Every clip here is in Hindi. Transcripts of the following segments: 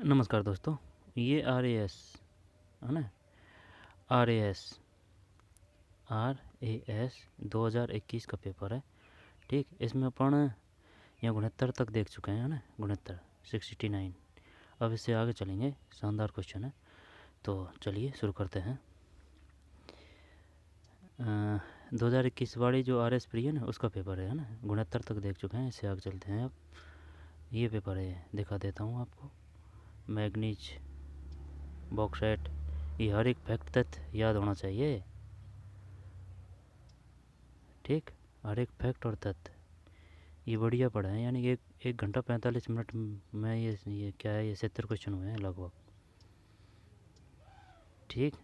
नमस्कार दोस्तों, ये आर ए एस है ना। आर ए एस 2021 का पेपर है। ठीक, इसमें अपन यहाँ गुणोत्तर तक देख चुके हैं, है ना। गुणोत्तर 69। अब इससे आगे चलेंगे, शानदार क्वेश्चन है। तो चलिए शुरू करते हैं। 2021 वाली जो आर एस प्री है ना, उसका पेपर है ना। गुणोत्तर तक देख चुके हैं, इससे आगे चलते हैं। अब ये पेपर है, दिखा देता हूँ आपको। मैग्नीज, बॉक्साइट, ये हर एक फैक्ट तथ्य याद होना चाहिए। ठीक, हर एक फैक्ट और तथ्य ये बढ़िया पढ़ा है। यानी एक 1 घंटा 45 मिनट में ये क्या है, ये 70 क्वेश्चन हुए हैं लगभग। ठीक,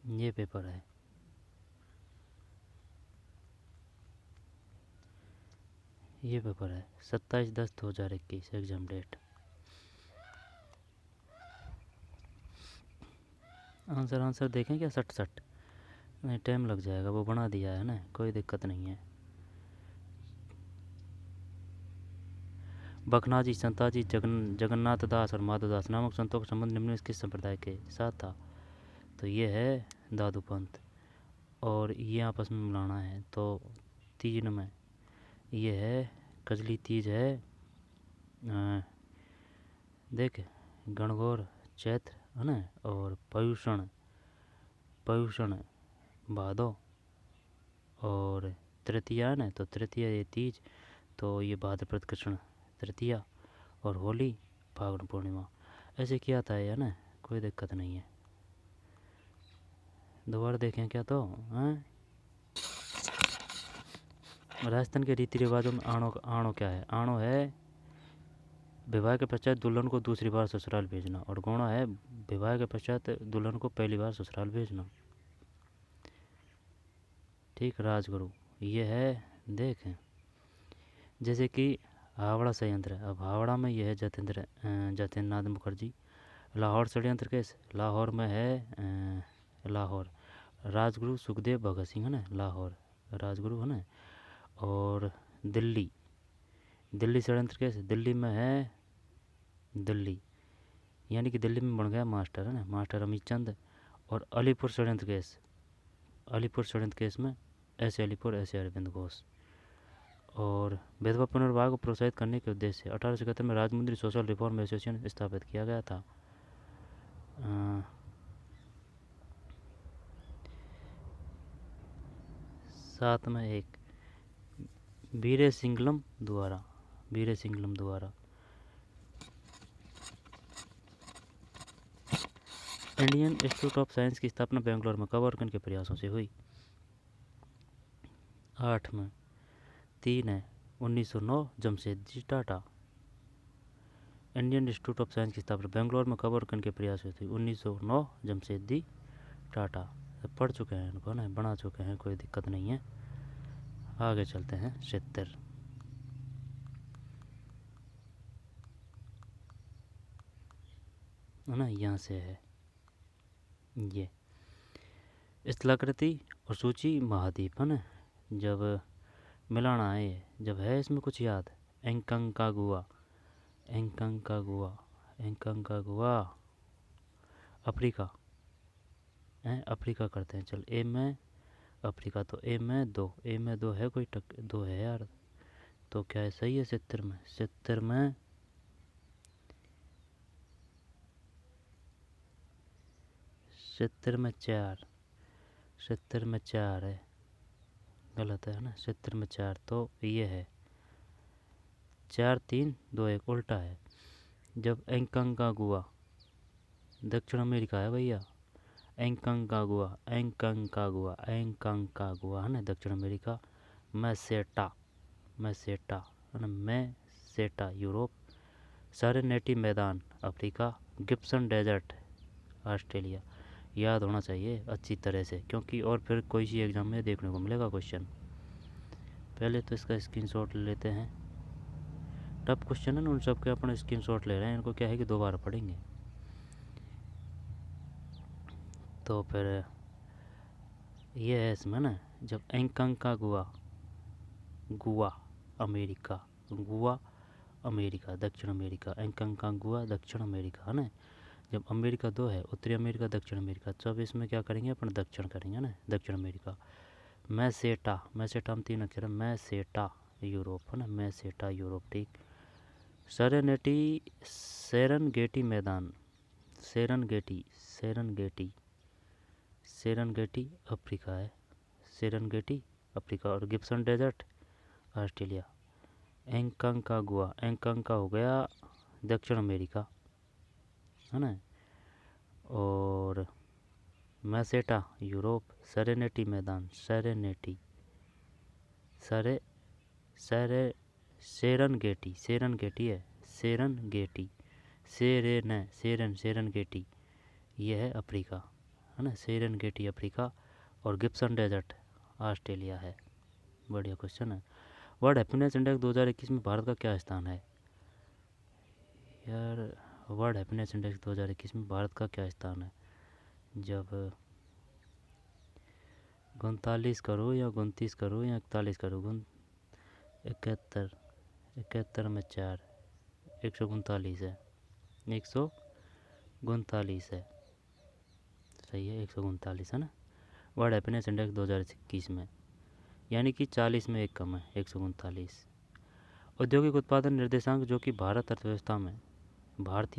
ये पेपर है। ये पेपर है 27/10/2021 एग्ज़ाम डेट। आंसर देखें क्या, 60 नहीं, टाइम लग जाएगा, वो बना दिया है ना, कोई दिक्कत नहीं है। बखनाजी, संताजी, जगन्नाथ दास और माधव दास नामक संतों का संबंध निम्न किस संप्रदाय के साथ था? तो ये है दादू पंथ, और ये आपस में मिलाना है। तो तीज में ये है कजली तीज है। देख, गणगौर चैत्र है ना, और पयुषण भादो, और तृतीया है ना, तो तृतीया ये तीज, तो ये भाद्रपद कृष्ण तृतीया, और होली फागुन पूर्णिमा। ऐसे किया था ये ना, कोई दिक्कत नहीं है। दोबारा देखें क्या तो हैं। राजस्थान के रीति रिवाजों में आणो क्या है? आणो है विवाह के पश्चात दुल्हन को दूसरी बार ससुराल भेजना, और गौणा है विवाह के पश्चात दुल्हन को पहली बार ससुराल भेजना। ठीक, राजगुरु ये है। देखें, जैसे कि हावड़ा संयंत्र है, अब हावड़ा में यह है जतेंद्र नाथ मुखर्जी। लाहौर षड्यंत्र केस, लाहौर में है लाहौर राजगुरु सुखदेव भगत सिंह है ना, लाहौर राजगुरु है ना। और दिल्ली षड्यंत्र केस, दिल्ली में है दिल्ली, यानी कि दिल्ली में बन गया मास्टर है ना, मास्टर अमित चंद। और अलीपुर षड्यंत्र केस में ऐसे अलीपुर ऐसे अरविंद घोष। और विधवा पुनर्विवाह को प्रोत्साहित करने के उद्देश्य से 1871 में राजमुंद्री सोशल रिफॉर्म एसोसिएशन स्थापित किया गया था। 7 में एक वीरे सिंगलम द्वारा इंडियन इंस्टीट्यूट ऑफ साइंस की स्थापना बेंगलोर में कब और किन के प्रयासों से हुई? 8 में 3 है 1909 Jamsetji Tata. Indian institute of science की स्थापना बेंगलोर में कब और किन के प्रयास हुई थी? 1909 जमशेदजी टाटा। पढ़ चुके हैं इनको ना, बना चुके हैं, कोई दिक्कत नहीं है। आगे चलते हैं। 70 है ना, यहाँ से है ये स्थलाकृति और सूची महाद्वीप है ना। जब मिलाना है, जब है इसमें कुछ याद, एंकंकागुआ अफ्रीका है, अफ्रीका करते हैं। चल ए में अफ्रीका, तो ए में दो है, कोई दो है यार, तो क्या है सही है? 70 में 4 है, गलत है ना। 70 में 4, तो ये है 4 3 2 1 उल्टा है। जब एंकंकागुआ दक्षिण अमेरिका है भैया, एंकंकागुआ है ना, दक्षिण अमेरिका। मैसेटा है ना, मैसेटा यूरोप। सेरेनेटी मैदान अफ्रीका। Gibson desert Australia. याद होना चाहिए अच्छी तरह से, क्योंकि और फिर कोई सी एग्ज़ाम में देखने को मिलेगा क्वेश्चन। पहले तो इसका स्क्रीनशॉट ले लेते हैं। टफ क्वेश्चन है ना, उन सब के अपन स्क्रीनशॉट ले रहे हैं, इनको क्या है कि दोबारा पढ़ेंगे। तो फिर ये है इसमें ना, जब गुआ अमेरिका, गुआ अमेरिका, दक्षिण अमेरिका, एंकंकागुआ दक्षिण अमेरिका, है ना। जब अमेरिका 2 है, उत्तरी अमेरिका, दक्षिण अमेरिका, तो अब इसमें क्या करेंगे अपन, दक्षिण करेंगे ना, दक्षिण अमेरिका। मैसेटा, मैसेटा में 3 अक्षर है, मैसेटा यूरोप, है ना, मैसेटा यूरोप, ठीक। सेरेनेटी, सेरनगेटी मैदान, सेरनगेटी, सेरनगेटी, सेरनगेटी अफ्रीका है, सेरनगेटी अफ्रीका। और गिब्सन डेजर्ट ऑस्ट्रेलिया। एंकंकागुआ, एंकंका हो गया दक्षिण अमेरिका, है ना। और मैसेटा यूरोप, सेरेनेटी मैदान, सेरेनेटी, सरे सरे सेरनगेटी, सेरनगेटी है, सेरनगेटी, सेरनगेटी, ये है अफ्रीका, है ना, सेरनगेटी अफ्रीका। और गिब्सन डेजर्ट ऑस्ट्रेलिया है। बढ़िया क्वेश्चन है। वर्ल्ड हैप्पीनेस इंडेक्स 2021 में भारत का क्या स्थान है यार? वर्ल्ड हैप्पीनेस इंडेक्स 2021 में भारत का क्या स्थान है? जब 39 करो या 29 करो या 41 करो, 71, 71 में 4, 139 है, 139 है, सही है, 139 है ना। वर्ल्ड हैप्पीनेस इंडेक्स 2021 में, यानी कि 40 में एक कम है, 139। औद्योगिक उत्पादन निर्देशांक, जो कि भारतीय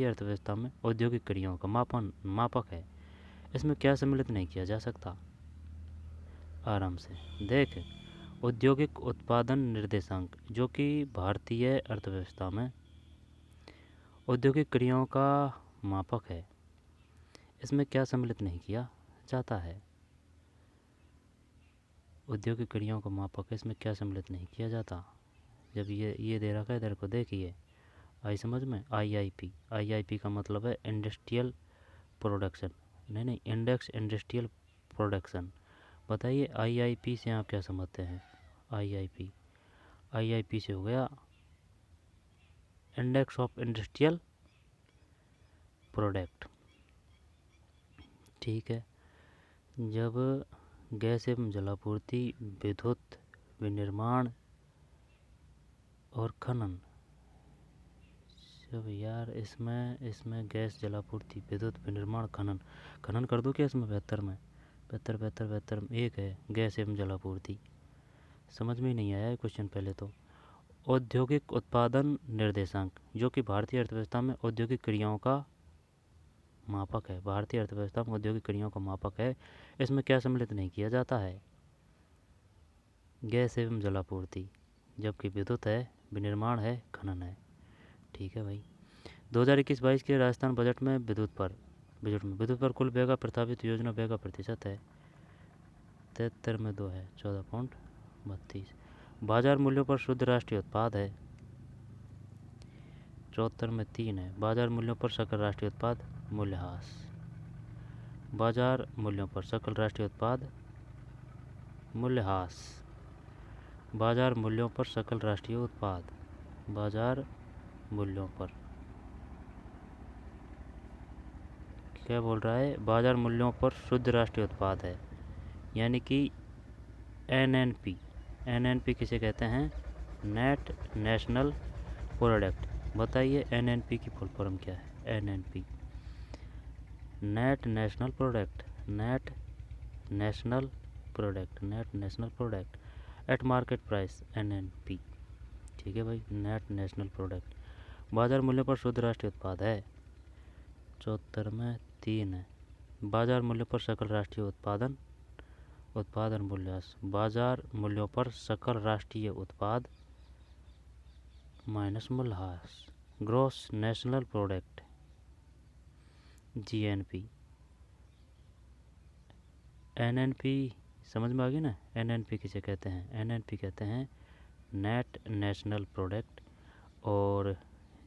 अर्थव्यवस्था में औद्योगिक क्रियाओं का मापक है, इसमें क्या सम्मिलित नहीं किया जा सकता? आराम से देख, औद्योगिक उत्पादन निर्देशांक, जो कि भारतीय अर्थव्यवस्था में औद्योगिक क्रियाओं का मापक है, इसमें क्या सम्मिलित नहीं किया जाता है? औद्योगिक क्रियाओं का मापक है, इसमें क्या सम्मिलित नहीं किया जाता? जब ये दे रखा है इधर को, देखिए, आई समझ में, आईआईपी, आईआईपी का मतलब है इंडस्ट्रियल प्रोडक्शन, नहीं, इंडेक्स इंडस्ट्रियल प्रोडक्शन। बताइए आईआईपी से आप क्या समझते हैं? आईआईपी, आईआईपी से हो गया इंडेक्स ऑफ इंडस्ट्रियल प्रोडक्ट, ठीक है। जब गैस एवं जलापूर्ति, विद्युत विनिर्माण और खनन, जब यार इसमें गैस जलापूर्ति, विद्युत विनिर्माण, खनन कर दो क्या इसमें? 72 में, 72 में एक है गैस एवं जलापूर्ति। समझ में ही नहीं आया है क्वेश्चन पहले तो। औद्योगिक उत्पादन निर्देशांक, जो कि भारतीय अर्थव्यवस्था में औद्योगिक क्रियाओं का मापक है, भारतीय अर्थव्यवस्था में औद्योगिक क्रियाओं का मापक है, इसमें क्या सम्मिलित नहीं किया जाता है? गैस एवं जलापूर्ति, जबकि विद्युत है, विनिर्माण है, खनन है, ठीक है भाई। 2021-22 के राजस्थान बजट में विद्युत पर कुल व्यय का प्रस्तावित योजना व्यय का प्रतिशत है 73 में 2 है, 14.32। बाजार मूल्यों पर शुद्ध राष्ट्रीय उत्पाद है 74 में 3 है। बाजार मूल्यों पर सकल राष्ट्रीय उत्पाद मूल्यह्रास, बाजार मूल्यों पर सकल राष्ट्रीय उत्पाद मूल्यह्रास, बाजार मूल्यों पर सकल राष्ट्रीय उत्पाद, बाजार मूल्यों पर क्या बोल रहा है? बाजार मूल्यों पर शुद्ध राष्ट्रीय उत्पाद है, यानी कि एनएनपी। एनएनपी किसे कहते हैं? Net national product. बताइए एनएनपी की फुल फॉर्म क्या है? NNP, net national product, net national product, net national product at market price, NNP, ठीक है भाई, नेट नेशनल प्रोडक्ट। बाजार मूल्य पर शुद्ध राष्ट्रीय उत्पाद है 74 में 3 है। बाजार मूल्य पर सकल राष्ट्रीय उत्पादन मूल्यह्रास, बाजार मूल्यों पर सकल राष्ट्रीय उत्पाद माइनस मूल्यह्रास, gross national product, GNP. NNP समझ में आ गई ना? एनएनपी किसे कहते हैं? एनएनपी कहते हैं नेट नेशनल प्रोडक्ट, और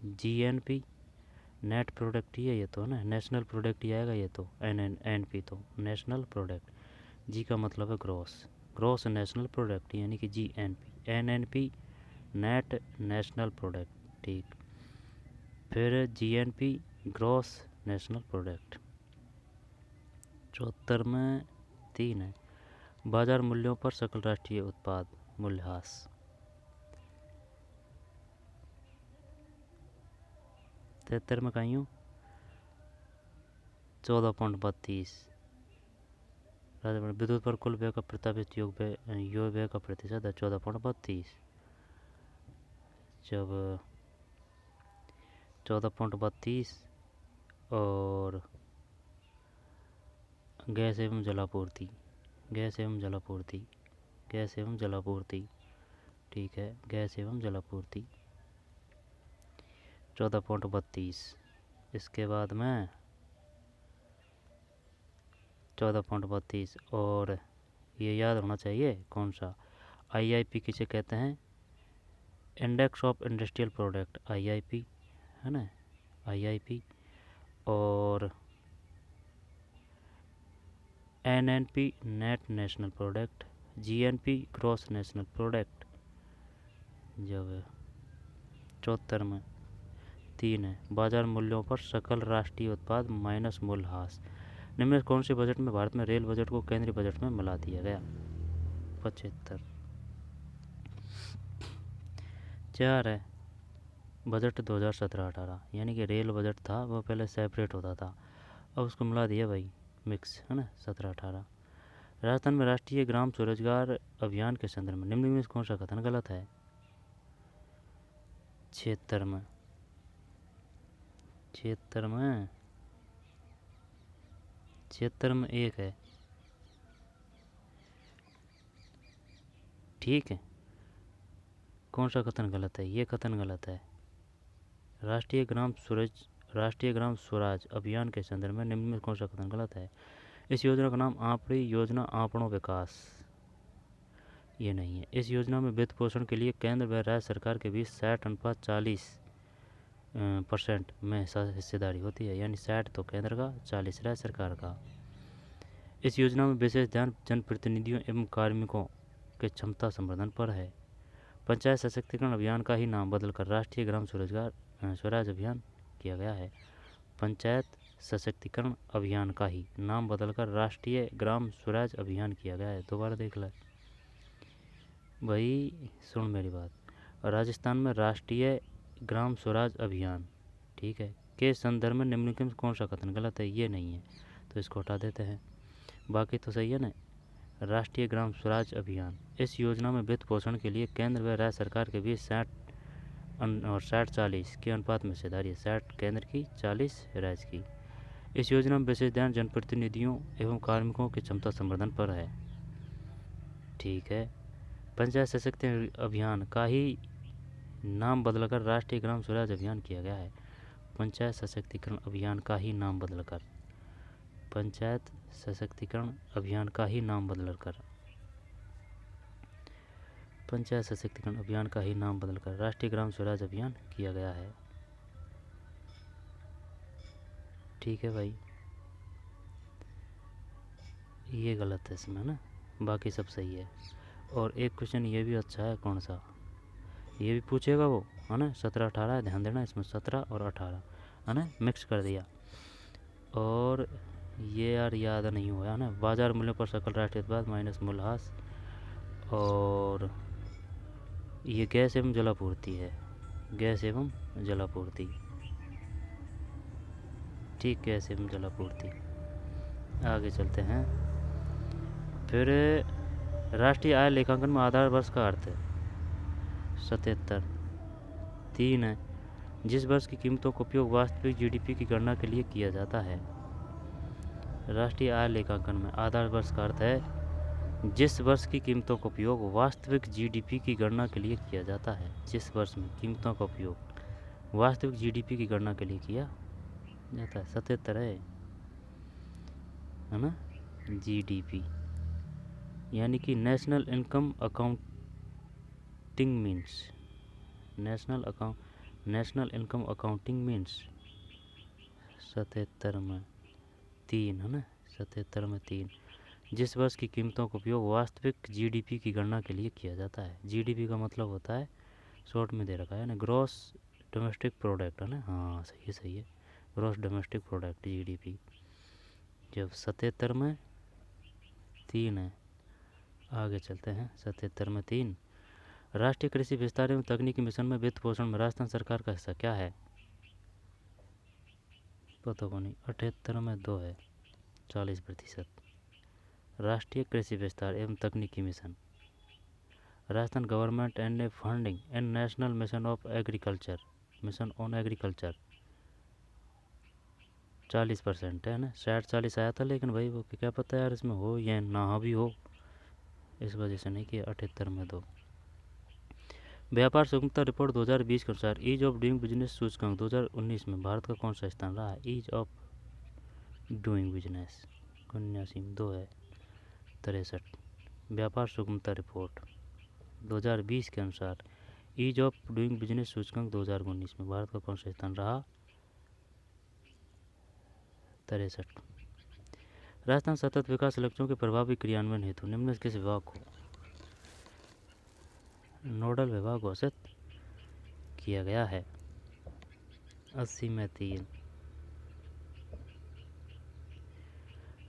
जीएनपी नेट प्रोडक्ट ही है ये तो, है ना, नेशनल प्रोडक्ट ही आएगा ये तो, एनएनपी तो नेशनल प्रोडक्ट, जी का मतलब है ग्रॉस नेशनल प्रोडक्ट, यानी कि GNP. NNP net national product, ठीक। फिर जीएनपी ग्रॉस नेशनल प्रोडक्ट। 74 में 3 है। बाजार मूल्यों पर सकल राष्ट्रीय उत्पाद मूल्यह्रास, 73 में कहीं हूँ 14.32। विद्युत पर कुल व्यय का प्रस्तावित योग व्यय का प्रतिशत है 14.32। जब 14.32 और गैस एवं जलापूर्ति, गैस एवं जलापूर्ति, गैस एवं जलापूर्ति, ठीक है, गैस एवं जलापूर्ति 14.32। इसके बाद में 14.32 और ये याद होना चाहिए कौन सा, आईआईपी किसे कहते हैं, index of industrial product, IIP है ना, आईआईपी। और NNP net national product, GNP gross national product. जब 74 में 3 है, बाजार मूल्यों पर सकल राष्ट्रीय उत्पाद माइनस मूल्यह्रास। निम्न में कौन से बजट में भारत में रेल बजट को केंद्रीय बजट में मिला दिया गया। 75। 4 है, बजट 2017-18, यानी कि रेल बजट था वो पहले सेपरेट होता था, अब उसको मिला दिया भाई, मिक्स है ना, 17-18। राजस्थान में राष्ट्रीय ग्राम स्वरोजगार अभियान के संदर्भ में निम्न में कौन सा कथन गलत है। 76 में 1 है, ठीक है, कौन सा कथन गलत है, ये कथन गलत है। राष्ट्रीय ग्राम स्वराज अभियान के संदर्भ में निम्न में कौन सा कथन गलत है। इस योजना का नाम आपड़ी योजना आपणो विकास, ये नहीं है। इस योजना में वित्त पोषण के लिए केंद्र व राज्य सरकार के बीच 60:40% में हिस्सेदारी होती है, यानी 60 तो केंद्र का, 40 राज्य सरकार का। इस योजना में विशेष ध्यान जनप्रतिनिधियों एवं कार्मिकों के क्षमता संवर्धन पर है। पंचायत सशक्तिकरण अभियान का ही नाम बदलकर राष्ट्रीय ग्राम स्वराज अभियान किया गया है। पंचायत सशक्तिकरण अभियान का ही नाम बदलकर राष्ट्रीय ग्राम स्वराज अभियान किया गया है। दोबारा देख ले भाई, सुन मेरी बात। राजस्थान में राष्ट्रीय ग्राम स्वराज अभियान, ठीक है, के संदर्भ में निम्नलिखित में कौन सा कथन गलत है, ये नहीं है, तो इसको हटा देते हैं, बाकी तो सही है ना। राष्ट्रीय ग्राम स्वराज अभियान, इस योजना में वित्त पोषण के लिए केंद्र व राज्य सरकार के बीच 60 और 60-40 के अनुपात में हिस्सेदारी है, 60 केंद्र की, 40 राज्य की। इस योजना में विशेष ध्यान जनप्रतिनिधियों एवं कार्मिकों की क्षमता संवर्धन पर है, ठीक है। पंचायत सशक्तिकरण अभियान का ही नाम बदलकर राष्ट्रीय ग्राम स्वराज अभियान किया गया है। पंचायत सशक्तिकरण अभियान का ही नाम बदलकर, पंचायत सशक्तिकरण अभियान का ही नाम बदलकर, पंचायत सशक्तिकरण अभियान का ही नाम बदलकर राष्ट्रीय ग्राम स्वराज अभियान किया गया है, ठीक है भाई। ये गलत है इसमें ना, बाकी सब सही है। और एक क्वेश्चन ये भी अच्छा है, कौन सा, ये भी पूछेगा वो, है ना, 17-18, ध्यान देना इसमें 17 और 18 है ना, मिक्स कर दिया। और ये यार याद नहीं हुआ है ना, बाजार मूल्य पर सकल राष्ट्रीय उत्पाद माइनस मूल्यह्रास। और ये गैस एवं जलापूर्ति है, गैस एवं जलापूर्ति, ठीक, गैस एवं जलापूर्ति। आगे चलते हैं। फिर राष्ट्रीय आय लेखांकन में आधार वर्ष का अर्थ है। 77। 3 है, जिस वर्ष की कीमतों का उपयोग वास्तविक जीडीपी की गणना के लिए किया जाता है। राष्ट्रीय आय लेखांकन में आधार वर्ष का अर्थ है जिस वर्ष की कीमतों का उपयोग वास्तविक जीडीपी की गणना के लिए किया जाता है। जिस वर्ष में कीमतों का उपयोग वास्तविक जीडीपी की गणना के लिए किया जाता है। 77 है ना, जीडीपी यानी कि national income accounting means, national income accounting means. 77 में 3 है ना, 77 में 3, जिस वर्ष की कीमतों का उपयोग वास्तविक जीडीपी की गणना के लिए किया जाता है। जीडीपी का मतलब होता है, शॉर्ट में दे रखा है ना, ग्रॉस डोमेस्टिक प्रोडक्ट, है ना, हाँ सही है, ग्रॉस डोमेस्टिक प्रोडक्ट, जीडीपी। जब 77 में 3 है, आगे चलते हैं। 77 में 3, राष्ट्रीय कृषि विस्तार एवं तकनीकी मिशन में वित्त पोषण में राजस्थान सरकार का हिस्सा क्या है। पता को नहीं। 78 में 2 है, 40%। राष्ट्रीय कृषि विस्तार एवं तकनीकी mission, Rajasthan government and funding and national mission of agriculture, mission on agriculture 40% है ना। 60-40 आया था, लेकिन भाई वो क्या पता यार इसमें हो या ना भी हो, इस वजह से नहीं किया। 78 में 2। व्यापार सुगमता रिपोर्ट 2020 के अनुसार ईज ऑफ डूइंग बिजनेस सूचकांक 2019 में भारत का कौन सा स्थान रहा है? ईज ऑफ डूइंग बिजनेस 79 में 2 है, 63। व्यापार सुगमता रिपोर्ट 2020 के अनुसार ईज ऑफ डूइंग बिजनेस सूचकांक 2019 में भारत का कौन सा स्थान रहा? 63। राजस्थान सतत विकास लक्ष्यों के प्रभावी क्रियान्वयन हेतु निम्न किस विभाग को नोडल विभाग घोषित किया गया है? 80 में 3।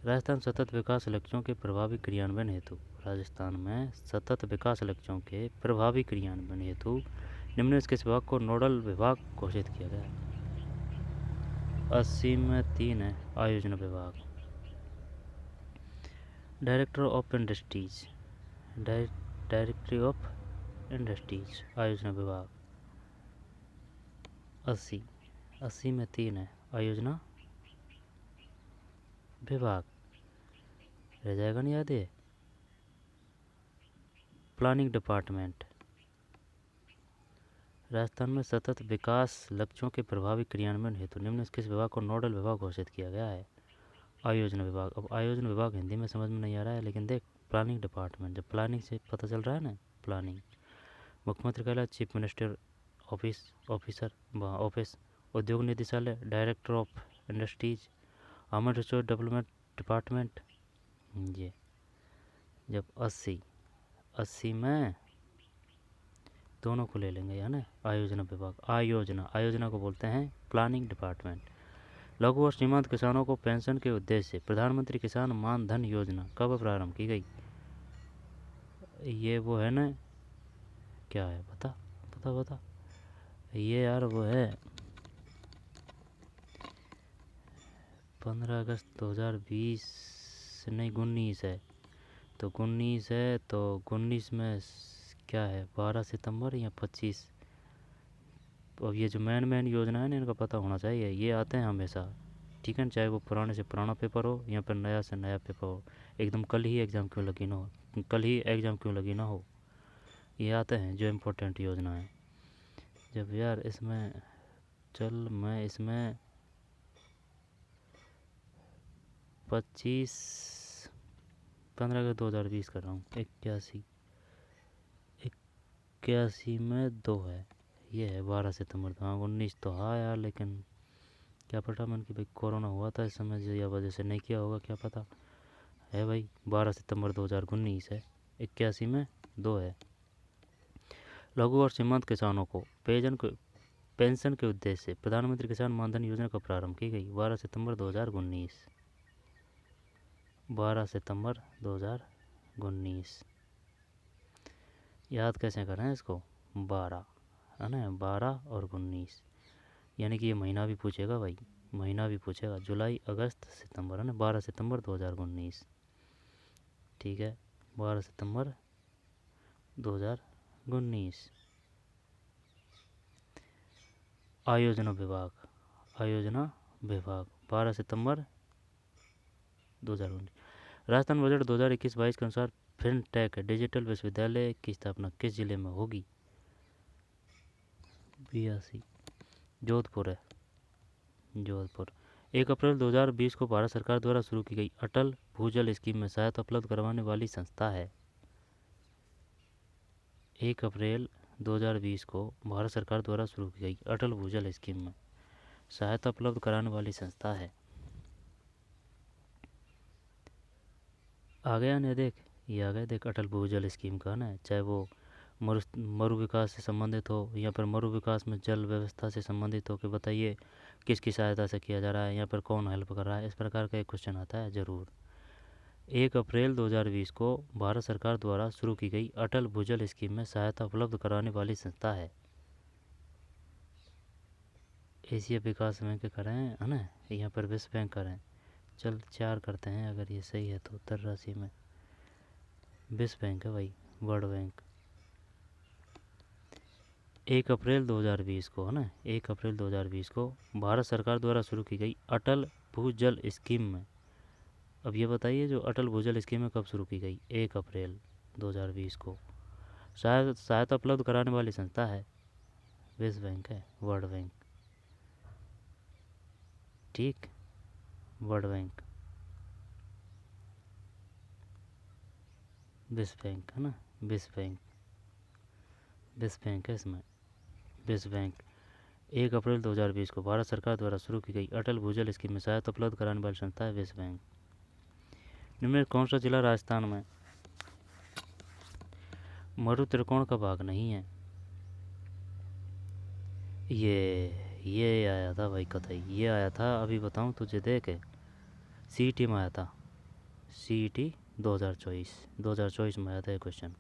राजस्थान सतत विकास लक्ष्यों के प्रभावी क्रियान्वयन हेतु, राजस्थान में सतत विकास लक्ष्यों के प्रभावी क्रियान्वयन हेतु निम्न किस विभाग को नोडल विभाग घोषित किया गया है? 80 में 3 है, आयोजन विभाग। Director of industries, directory of industries आयोजना विभाग 80 में 3 है, आयोजना विभाग। रह जाएगा नहीं याद है? प्लानिंग डिपार्टमेंट, राजस्थान में सतत विकास लक्ष्यों के प्रभावी क्रियान्वयन हेतु निम्न किस विभाग को नोडल विभाग घोषित किया गया है? आयोजन विभाग। अब आयोजन विभाग हिंदी में समझ में नहीं आ रहा है, लेकिन देख प्लानिंग डिपार्टमेंट, जब प्लानिंग से पता चल रहा है ना, प्लानिंग। मुख्यमंत्री कार्यालय, चीफ मिनिस्टर ऑफिसर ऑफिस, उद्योग निदेशालय, director of industries, human resource development department. ये जब 80 में दोनों को ले लेंगे, है ना। आयोजना विभाग, आयोजना को बोलते हैं प्लानिंग डिपार्टमेंट। लघु और सीमांत किसानों को पेंशन के उद्देश्य से प्रधानमंत्री किसान मान धन योजना कब प्रारंभ की गई? ये वो है ना, क्या है बता बता बता। ये यार वो है 15 अगस्त 2020 नहीं 19 है, तो 19 है, तो 19 में क्या है 12 सितंबर या 25। अब ये जो मेन योजना है ना, इनका पता होना चाहिए, ये आते हैं हमेशा, ठीक है ना। चाहे वो पुराने से पुराना पेपर हो या फिर नया से नया पेपर हो, एकदम कल ही एग्ज़ाम क्यों लगी ना हो, ये आते हैं जो इम्पोर्टेंट योजना है। जब यार इसमें मैं इसमें 15 अगस्त 2020 कर रहा हूँ। 81 में 2 है, ये है 12 सितंबर। हाँ 19 तो हाँ यार, लेकिन क्या पता मन कि भाई कोरोना हुआ था इस समय या वजह से नहीं किया होगा, क्या पता है भाई। 12 सितंबर 2019 है, 81 में 2 है। लघु और सीमांत किसानों को पेंशन के उद्देश्य से प्रधानमंत्री किसान मानधन योजना का प्रारंभ की गई 12 सितंबर 2019। 12 सितंबर 2019 याद कैसे करें इसको? 12 है ना, 12 और 19, यानी कि ये महीना भी पूछेगा भाई, महीना भी पूछेगा, जुलाई अगस्त सितंबर, है ना। 12 सितंबर 2019, ठीक है, 12 सितंबर 2019। आयोजना विभाग 12 सितंबर 2019। राजस्थान बजट 2021-22 के अनुसार फिनटेक डिजिटल विश्वविद्यालय की स्थापना किस जिले में होगी? 82 जोधपुर है, जोधपुर। 1 अप्रैल 2020 को भारत सरकार द्वारा शुरू की गई अटल भूजल स्कीम में सहायता उपलब्ध करवाने वाली संस्था है। 1 अप्रैल 2020 को भारत सरकार द्वारा शुरू की गई अटल भूजल स्कीम में सहायता उपलब्ध कराने वाली संस्था है। आ गया ना, देख ये आ गया, देख अटल भूजल स्कीम का ना, चाहे वो मरु विकास से संबंधित हो या फिर मरु विकास में जल व्यवस्था से संबंधित हो, कि बताइए किसकी सहायता से किया जा रहा है, या फिर कौन हेल्प कर रहा है, इस प्रकार का एक क्वेश्चन आता है ज़रूर। 1 अप्रैल 2020 को भारत सरकार द्वारा शुरू की गई अटल भूजल स्कीम में सहायता उपलब्ध कराने वाली संस्था है। एशिया विकास बैंक करें है ना, यहाँ पर विश्व बैंक करें। चल 4 करते हैं, अगर ये सही है तो उत्तर राशि में विश्व बैंक है भाई, वर्ल्ड बैंक। 1 अप्रैल 2020 को है ना, 1 अप्रैल 2020 को भारत सरकार द्वारा शुरू की गई अटल भूजल स्कीम में, अब ये बताइए जो अटल भूजल स्कीम है कब शुरू की गई? 1 अप्रैल 2020 को। सहायता उपलब्ध कराने वाली संस्था है विश्व बैंक है, वर्ल्ड बैंक। ठीक, वर्ल्ड बैंक, विश्व बैंक है ना, विश्व बैंक, विश्व बैंक है इसमें, विश्व बैंक। 1 अप्रैल 2020 को भारत सरकार द्वारा शुरू की गई अटल भूजल स्कीम में सहायता उपलब्ध कराने वाली संस्था है विश्व बैंक। निम्न कौन सा जिला राजस्थान में मरु त्रिकोण का भाग नहीं है? ये आया था भाई कतई, ये आया था, अभी बताऊं तुझे, देख सीईटी में आया था, सीईटी 2024 में आया था ये क्वेश्चन।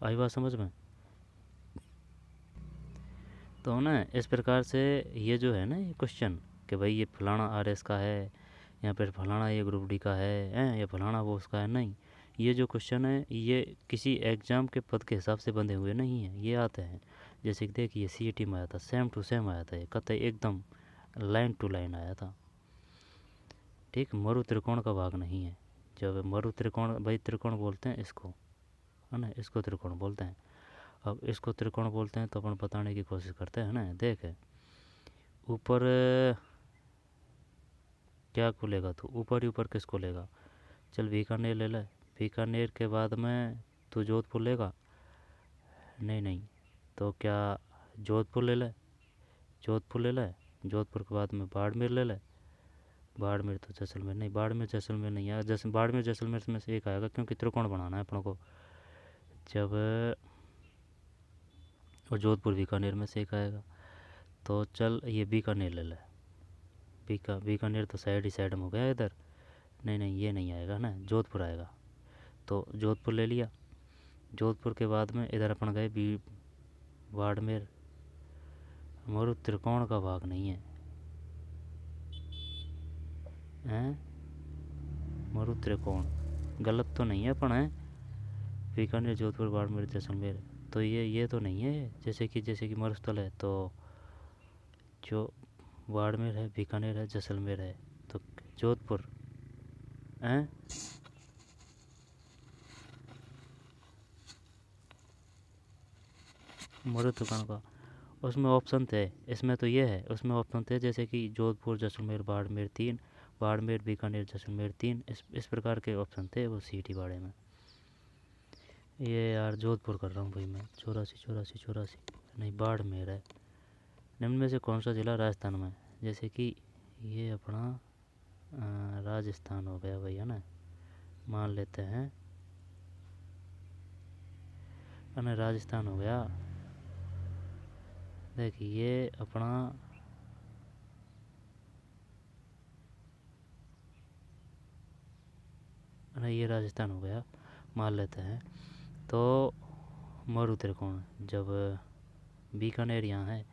आई बात समझ में? तो ना इस प्रकार से ये जो है ना ये क्वेश्चन कि भाई ये फलाना आरएस का है, या फिर फलाना ये ग्रुप डी का है, या फलाना वो उसका है, नहीं, ये जो क्वेश्चन है ये किसी एग्ज़ाम के पद के हिसाब से बंधे हुए नहीं हैं, ये आते हैं जैसे कि देखिए सीईटी में आया था, सेम टू सेम आया था, ये कतई एकदम लाइन टू लाइन आया था। ठीक, मरु त्रिकोण का भाग नहीं है। जब मरु त्रिकोण, भाई त्रिकोण बोलते हैं इसको है ना, इसको त्रिकोण बोलते हैं। अब इसको त्रिकोण बोलते हैं तो अपन बताने की कोशिश करते हैं ना। देख ऊपर क्या को लेगा तू, ऊपर ही ऊपर किसको लेगा? चल बीकानेर ले ले, बीकानेर के बाद में तू जोधपुर लेगा? नहीं नहीं, तो क्या जोधपुर ले ले, जोधपुर ले ले, जोधपुर के बाद में बाड़मेर ले ले, बाड़मेर तो जैसलमेर नहीं, बाड़मेर जैसलमेर नहीं आएगा, जैसे बाड़मेर जैसलमेर में से एक आएगा क्योंकि त्रिकोण बनाना है अपनों को। जब और जोधपुर बीकानेर में से एक आएगा, तो चल ये बीकानेर ले ले, बीकानेर तो साइड ही साइड में हो गया इधर, नहीं नहीं ये नहीं आएगा ना, जोधपुर आएगा। तो जोधपुर ले लिया, जोधपुर के बाद में इधर अपन गए बाड़मेर। मरु त्रिकोण का भाग नहीं है, हैं? मरु त्रिकोण गलत तो नहीं है अपन, है बीकानेर जोधपुर बाड़मेर जैसलमेर, तो ये तो नहीं है, जैसे कि मरुस्थल है तो जो बाड़मेर है, बीकानेर है, जैसलमेर है, तो जोधपुर हैं। मरु त्रिकोण का उसमें ऑप्शन थे, इसमें तो ये है, उसमें ऑप्शन थे जैसे कि जोधपुर जैसलमेर बाड़मेर 3, बाड़मेर बीकानेर जैसलमेर 3, इस प्रकार के ऑप्शन थे वो सीटी बाड़े में। ये यार जोधपुर कर रहा हूँ भाई मैं, 84 नहीं, बाड़मेर है। निम्न में से कौन सा जिला राजस्थान में, जैसे कि ये अपना राजस्थान हो गया भाई है ना, मान लेते हैं है राजस्थान हो गया। देखिए ये अपना ये राजस्थान हो गया, मान लेते हैं। तो मरु त्रिकोण, जब बीकानेर यहाँ है,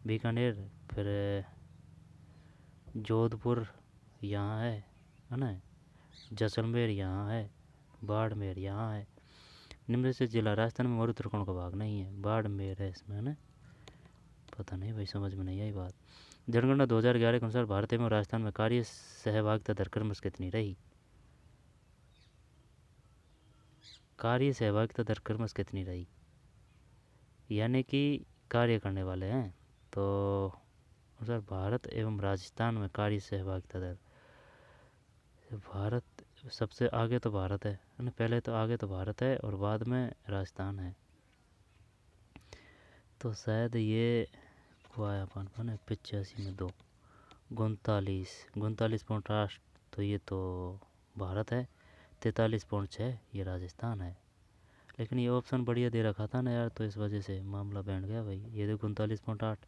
बीकानेर, फिर जोधपुर यहाँ है ना, जैसलमेर यहाँ है, बाड़मेर यहाँ है। निम्न से जिला राजस्थान में मरु त्रिकोण का भाग नहीं है, बाड़मेर है इसमें, है ना। पता नहीं भाई, समझ में नहीं आई बात। जनगणना 2011 के अनुसार भारत एवं राजस्थान में कार्य सहभागिता दर क्रमश कितनी रही? कार्य सहभागिता दर क्रमश कितनी रही, यानी कि कार्य करने वाले हैं, तो अनुसार भारत एवं राजस्थान में कार्य सहभागिता दर, भारत सबसे आगे तो भारत है ना, पहले तो आगे तो भारत है और बाद में राजस्थान है, तो शायद ये को आया अपन है 85 में 2, 39.8, तो ये तो भारत है, 43.6 ये राजस्थान है। लेकिन ये ऑप्शन बढ़िया दे रखा था ना यार, तो इस वजह से मामला बैठ गया भाई। ये तो 39.8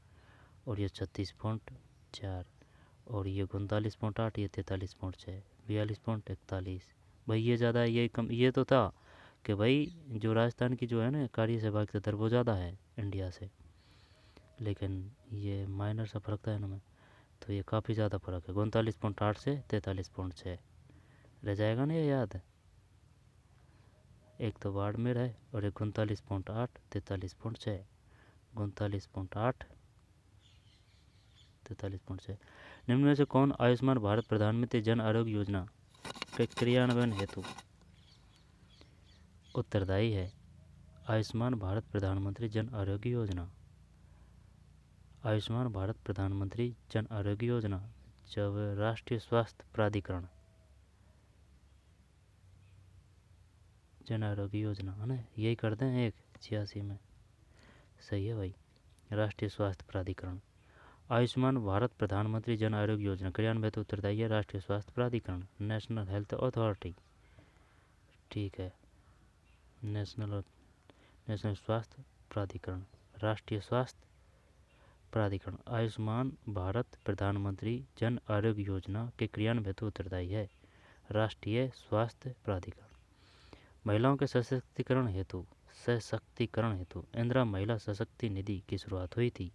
और ये 36.4, और ये 39.8, ये 43.6, 42.41, भाई ये ज़्यादा है, ये कम, ये तो था कि भाई जो राजस्थान की जो है ना कार्य सहभागिता दर वो ज़्यादा है इंडिया से, लेकिन ये माइनर सा फ़र्क था इनमें, तो ये काफ़ी ज़्यादा फ़र्क है। 39.8 से 43.6 रह जाएगा ना, ये याद है। एक तो बाड़मेर है और एक 39.8 43.6, 39.8 43.6। निम्न में से कौन आयुष्मान भारत प्रधानमंत्री जन आरोग्य योजना के क्रियान्वयन हेतु उत्तरदायी है? आयुष्मान भारत प्रधानमंत्री जन आरोग्य योजना, आयुष्मान भारत प्रधानमंत्री जन आरोग्य योजना जब राष्ट्रीय स्वास्थ्य प्राधिकरण जन आरोग्य योजना है ना, यही कर दें एक 86 में। सही है भाई, राष्ट्रीय स्वास्थ्य प्राधिकरण। आयुष्मान भारत प्रधानमंत्री जन आरोग्य योजना क्रियान्वयन हेतु उत्तरदायी है राष्ट्रीय स्वास्थ्य प्राधिकरण, नेशनल हेल्थ अथॉरिटी। ठीक है, नेशनल नेशनल स्वास्थ्य प्राधिकरण, राष्ट्रीय स्वास्थ्य प्राधिकरण। आयुष्मान भारत प्रधानमंत्री जन आरोग्य योजना के क्रियान्वयन हेतु उत्तरदायी है राष्ट्रीय स्वास्थ्य प्राधिकरण। महिलाओं के सशक्तिकरण हेतु इंदिरा महिला सशक्ति निधि की शुरुआत हुई थी?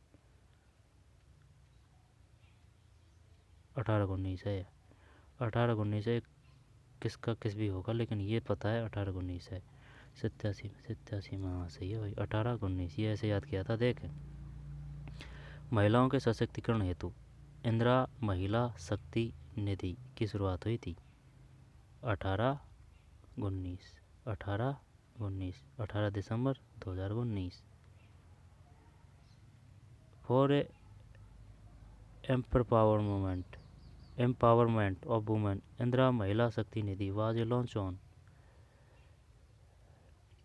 18-19 है। 18-19 है, किसका किस भी होगा, लेकिन ये पता है 18-19 है। 87 में, हाँ सही है भाई, 18-19 ये ऐसे याद किया था। देख, महिलाओं के सशक्तिकरण हेतु इंदिरा महिला शक्ति निधि की शुरुआत हुई थी 18-19 18 दिसंबर 2019। For empowerment of women Indira महिला शक्ति निधि वाज लॉन्च ऑन।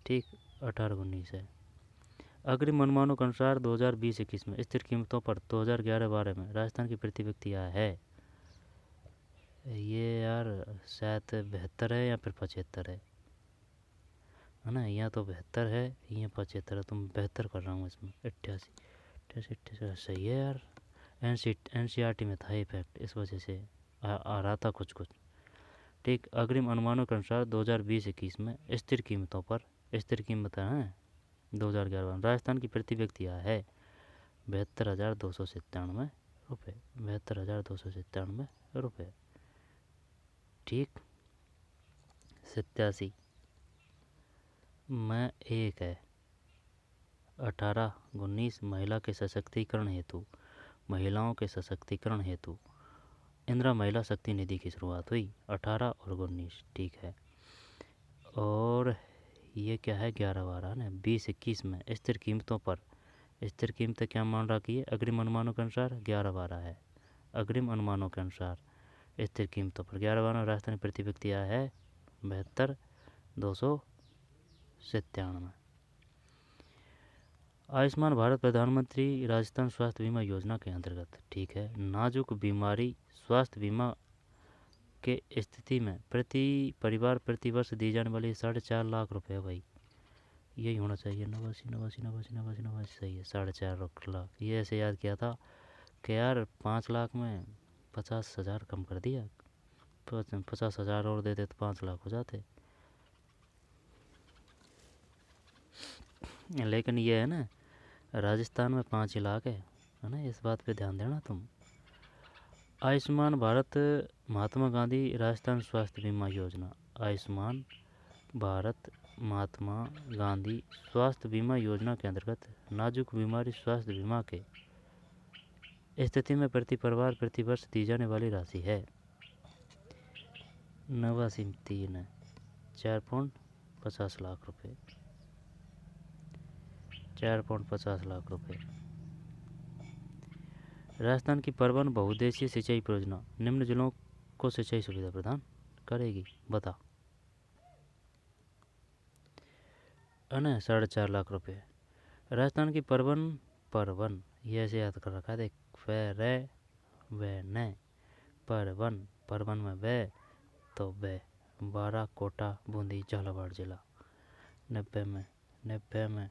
ठीक, 18-19 है। अग्रिम अनुमानों के अनुसार 2020-21 में स्थिर कीमतों पर 2011-12 में राजस्थान की प्रति व्यक्ति आय है? ये यार शायद 72 है या फिर 75 है ना। यहाँ तो 72 है, यहाँ 75 है, तो मैं 72 कर रहा हूँ इसमें। 88 सही है यार। NCERT में था इफेक्ट, इस वजह से आ रहा था कुछ कुछ। ठीक, अग्रिम अनुमानों के अनुसार 2020-21 में स्थिर कीमत है 2011 राजस्थान की प्रति व्यक्ति आय है 72,297 रुपये, 72,297 रुपये। ठीक, 87 में एक है। 18-19 महिलाओं के सशक्तिकरण हेतु इंदिरा महिला शक्ति निधि की शुरुआत हुई 18 और 19। ठीक है, और ये क्या है 11-12 ना। 20-21 में स्थिर कीमतें क्या मान रखी है? अग्रिम अनुमानों के अनुसार 11-12 है। अग्रिम अनुमानों के अनुसार स्थिर कीमतों पर 11-12 राजस्थान प्रति व्यक्ति आया है 72,297। आयुष्मान भारत प्रधानमंत्री राजस्थान स्वास्थ्य बीमा योजना के अंतर्गत, ठीक है, नाजुक बीमारी स्वास्थ्य बीमा के स्थिति में प्रति परिवार प्रति वर्ष दी जाने वाली 4.5 लाख रुपए। भाई यही होना चाहिए, 89 सही है, 4.5 लाख। ये ऐसे याद किया था कि यार 5 लाख में 50,000 कम कर दिया, 50,000 और देते तो 5 लाख हो जाते। लेकिन ये है ना, राजस्थान में 5 ही लाख है ना, इस बात पे ध्यान देना तुम। आयुष्मान भारत महात्मा गांधी राजस्थान स्वास्थ्य बीमा योजना, आयुष्मान भारत महात्मा गांधी स्वास्थ्य बीमा योजना के अंतर्गत नाजुक बीमारी स्वास्थ्य बीमा के स्थिति में प्रति परिवार प्रति वर्ष दी जाने वाली राशि है 89 4.50 लाख रुपए, 4.50 लाख रुपए। राजस्थान की परवन बहुउद्देशीय सिंचाई परियोजना निम्न जिलों को सिंचाई सुविधा प्रदान करेगी? बता। है ना, 4.5 लाख रुपए। राजस्थान की परवन ये ऐसे याद कर रखा है देख, वे न परवन में वे तो वे 12 कोटा बूंदी झालावाड़ जिला 90 में।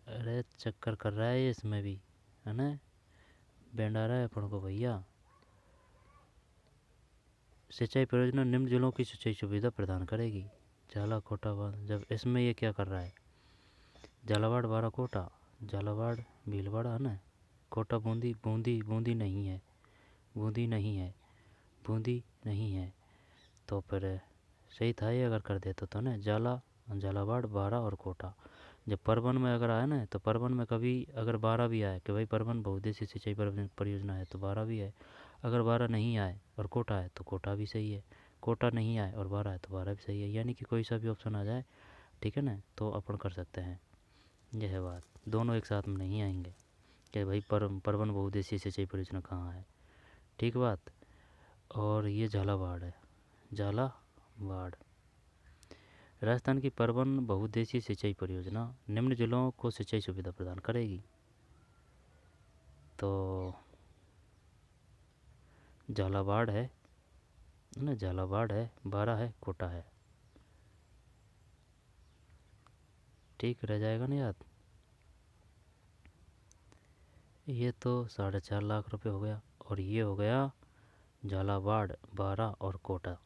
अरे चक्कर कर रहा है इसमें भी, है ना, बैंड आ रहा है अपन को भैया। सिंचाई परियोजना निम्न जिलों की सिंचाई सुविधा प्रदान करेगी? झाला कोटा, जब इसमें ये क्या कर रहा है, झालावाड़ 12 कोटा झालावाड़ भीलवाड़ा है ना, कोटा बूंदी, बूंदी नहीं है, बूंदी नहीं है, बूंदी नहीं है। तो फिर सही था ये अगर कर देते तो ना, झालावाड़, बारा और कोटा। जब परवन में अगर आए ना, तो परवन में कभी अगर बारा भी आए कि भाई परवन बहुउद्देशीय सिंचाई परियोजना है तो बारा भी है, अगर बारा नहीं आए और कोटा है तो कोटा भी सही है, कोटा नहीं आए और बारा है तो बारा भी सही है, यानी कि कोई सा भी ऑप्शन आ जाए, ठीक है ना, तो अपन कर सकते हैं। यह है बात, दोनों एक साथ में नहीं आएंगे कि भाई परवन बहुउद्देशीय सिंचाई परियोजना कहाँ है, ठीक बात। और ये झालावाड़ है, झालावाड़। राजस्थान की परवन बहुउद्देशीय सिंचाई परियोजना निम्न जिलों को सिंचाई सुविधा प्रदान करेगी। तो झालावाड़ है ना, झालावाड़ है, बारा है, कोटा है, ठीक रह जाएगा ना याद। ये तो 4.5 लाख रुपए हो गया, और ये हो गया झालावाड़, बारा और कोटा,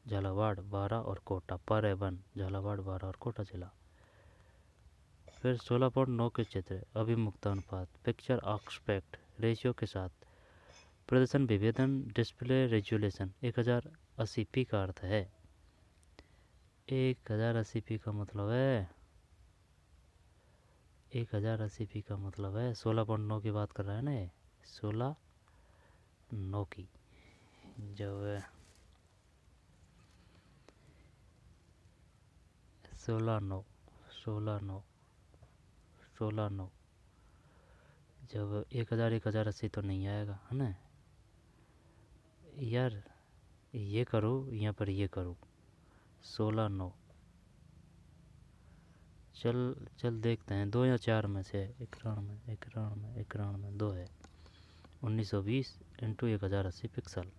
झालावाड़, बारा और कोटा पर एवन, झालावाड़, बारा और कोटा जिला। फिर 16.9 के क्षेत्र अभिमुखता अनुपात पिक्चर आस्पेक्ट रेशियो के साथ प्रदर्शन विभेदन डिस्प्ले रेजुलेशन 1080p का अर्थ है। 1080p का मतलब है 1080p का मतलब है 16.9 की बात कर रहा है ना ये, 16.9 की। जब 16.9 16.9 16.9 जब 1080 तो नहीं आएगा है ना यार, ये करो यहाँ पर, ये करो 16.9। चल चल देखते हैं, 2 या 4 में से 91 में 2 है, 1920 इंटू 1080 पिक्सल।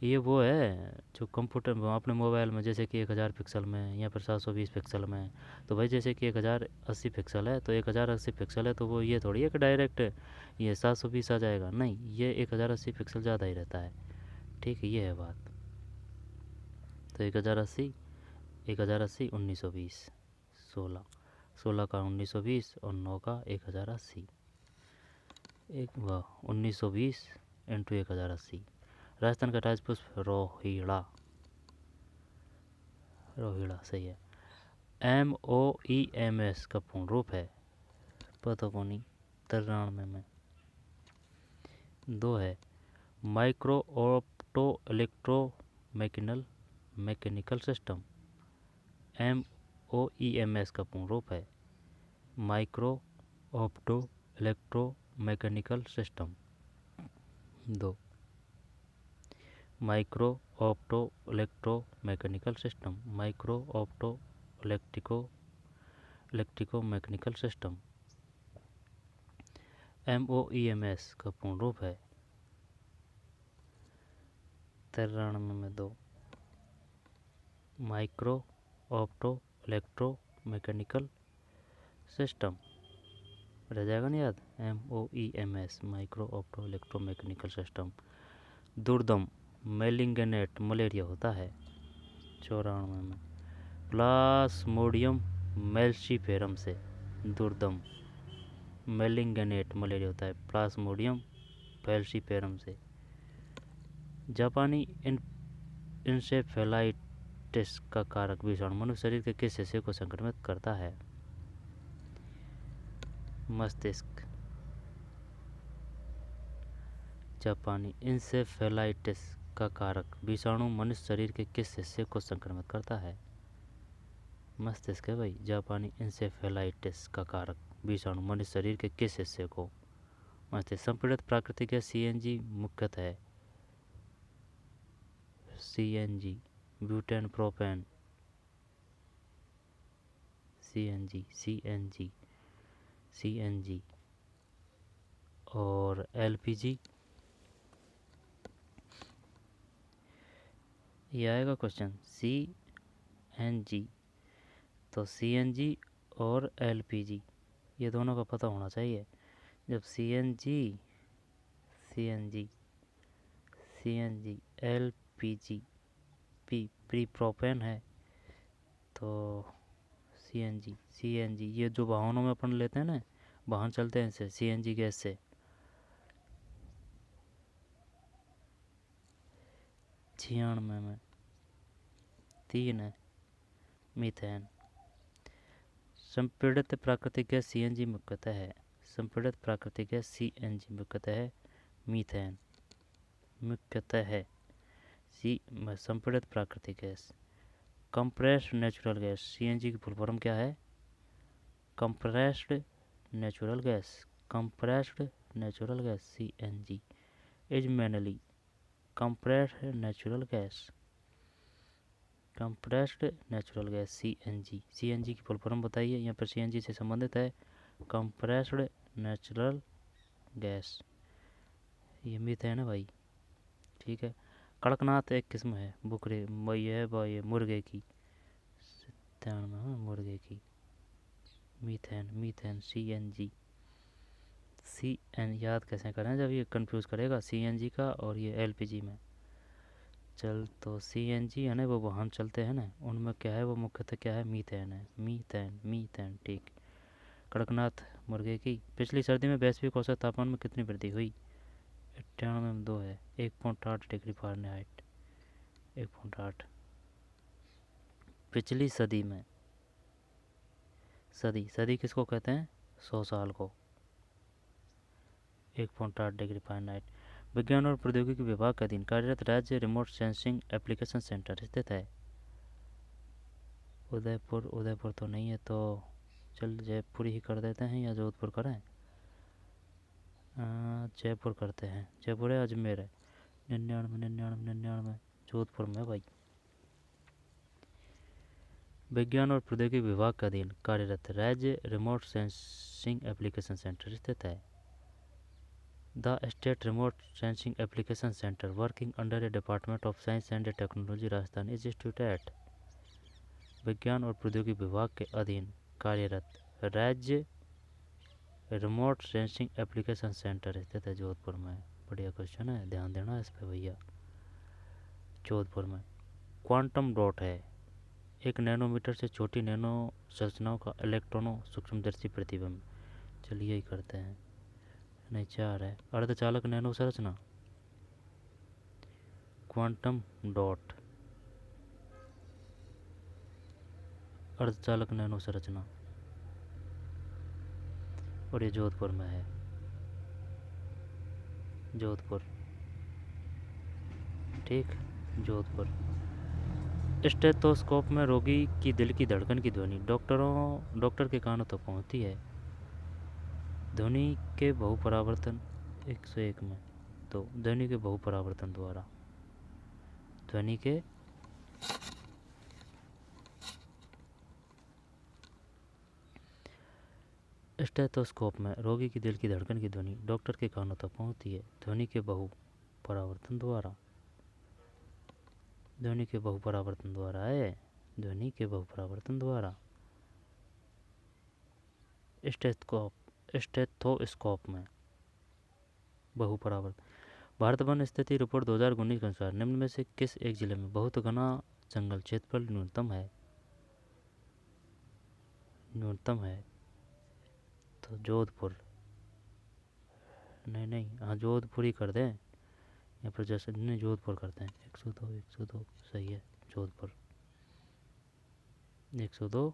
ये वो है जो कंप्यूटर में अपने मोबाइल में, जैसे कि 1000 पिक्सल में या फिर 720 पिक्सल में। तो भाई जैसे कि 1080 पिक्सल है, तो 1080 पिक्सल है, तो वो ये थोड़ी है कि डायरेक्ट ये 720 आ जाएगा, नहीं, ये 1080 पिक्सल ज़्यादा ही रहता है, ठीक है, ये है बात। तो 1080 1920, 16 का 1920 और 9 का 1080, एक वाह 1920 इंटू 1080। राजस्थान का राजपुष्प रोहिड़ा, रोहिड़ा सही है। MOEMS का पूर्ण रूप है, पता को नहीं, 93 में 2 है। Micro opto electro mechanical system, MOEMS का पूर्ण रूप है micro opto electro mechanical system. 2 micro opto electro mechanical system, micro opto electro mechanical system. MOEMS का पूर्ण रूप है 93 में 2 micro opto electro mechanical system, रह जाएगा ना याद, MOEMS micro opto electro mechanical system. दुर्दम मेलिंगनेट मलेरिया होता है 94 में प्लास्मोडियम मेल्शीफेरम से, दुर्दम मेलिंगनेट मलेरिया होता है प्लास्मोडियम मेल्शीफेरम से। जापानी इंसेफेलाइटिस का कारक विषाणु मनुष्य शरीर के किस हिस्से को संक्रमित करता है? मस्तिष्क। जापानी इंसेफेलाइटिस का कारक विषाणु मनुष्य शरीर के किस हिस्से को संक्रमित करता है? मस्तिष्क है भाई। जापानी इंसेफेलाइटिस का कारक विषाणु मनुष्य शरीर के किस हिस्से को? मस्तिष्क। संपीड़ित प्राकृतिक गैस CNG मुख्यतः है CNG, ब्यूटेन, प्रोपेन, CNG और LPG। ये आएगा क्वेश्चन CNG, तो CNG और LPG ये दोनों का पता होना चाहिए। जब CNG LPG प्री प्रोपेन है, तो सीएनजी, सीएनजी ये जो वाहनों में अपन लेते हैं ना, वाहन चलते हैं इससे, सीएनजी गैस से। 96 में 3 है मीथेन। संपीड़ित प्राकृतिक गैस सीएनजी मुख्यतः है, संपीड़ित प्राकृतिक गैस सीएनजी मुख्यतः है मीथेन, मुख्यतः है संपीड़ित प्राकृतिक gas. Compressed natural gas CNG की फुल फॉर्म क्या है? Compressed natural gas, compressed natural gas CNG is mainly compressed natural gas, compressed natural gas CNG. CNG की फुल फॉर्म बताइए, यहाँ पर सीएनजी से संबंधित है कंप्रेस्ड नेचुरल गैस, ये मीथेन है भाई, ठीक है। कड़कनाथ एक किस्म है बुकरे वही है भाई मुर्गे की, ध्यान में हाँ, मुर्गे की। मीथेन, मीथेन सीएनजी, सीएन याद कैसे करें जब ये कंफ्यूज करेगा सीएनजी का और ये एलपीजी में। चल तो सीएनजी है ना, वो वाहन चलते हैं ना, उनमें क्या है, वो मुख्यतः क्या है, मीथेन है, मीथेन, मीथेन, ठीक। कड़कनाथ मुर्गे की। पिछली सर्दी में वैश्विक औसत तापमान में कितनी वृद्धि हुई? 98 है, 1.8 डिग्री फ़ारेनहाइट, 1.8। पिछली सदी में, सदी, सदी किसको कहते हैं? 100 साल को। 1.8 डिग्री फ़ारेनहाइट। विज्ञान और प्रौद्योगिकी विभाग के अधीन कार्यरत राज्य रिमोट सेंसिंग एप्लीकेशन सेंटर स्थित है? उदयपुर, उदयपुर तो नहीं है, तो चल जयपुर ही कर देते हैं या जोधपुर करें? जयपुर करते हैं, जयपुर है, अजमेर है। 99, 99, 99, जोधपुर में भाई। विज्ञान और प्रौद्योगिकी विभाग के अधीन कार्यरत राज्य रिमोट सेंसिंग एप्लीकेशन सेंटर स्थित है? The state remote sensing application centre working under A department of science and technology Rajasthan is institute eight. विज्ञान और प्रौद्योगिकी विभाग के अधीन कार्यरत राज्य रिमोट सेंसिंग एप्लीकेशन सेंटर स्थित है जोधपुर में। बढ़िया क्वेश्चन है, ध्यान देना इस पे भैया। जोधपुर में। क्वांटम डॉट है एक नैनोमीटर से छोटी नैनो संरचनाओं का इलेक्ट्रॉनों सूक्ष्मदर्शी प्रतिबिंब। चलिए ही करते हैं, नहीं 4 है। अर्धचालक नैनो संरचना, क्वांटम डॉट, अर्धचालक नैनो संरचना, और ये जोधपुर में है, जोधपुर, ठीक, जोधपुर। स्टेथोस्कोप में रोगी की दिल की धड़कन की ध्वनि डॉक्टर के कानों तक पहुंचती है ध्वनि के बहुपरावर्तन 101 में, तो ध्वनि के बहुपरावर्तन द्वारा, ध्वनि के स्टेथोस्कोप में रोगी की दिल की धड़कन की ध्वनि डॉक्टर के कानों तक पहुंचती है ध्वनि के बहुपरावर्तन द्वारा, ध्वनि के बहुपरावर्तन द्वारा है, ध्वनि के बहुपरावर्तन द्वारा। स्टेथोस्कोप में बहुपरावर्तन। भारत वन स्थिति रिपोर्ट 2019 के अनुसार निम्न में से किस एक जिले में बहुत घना जंगल क्षेत्रफल न्यूनतम है? न्यूनतम है तो जोधपुर, नहीं नहीं, हाँ जोधपुर ही कर दें, यहाँ पर जैसे नहीं जोधपुर करते हैं। 102, 102 सही है, जोधपुर 102,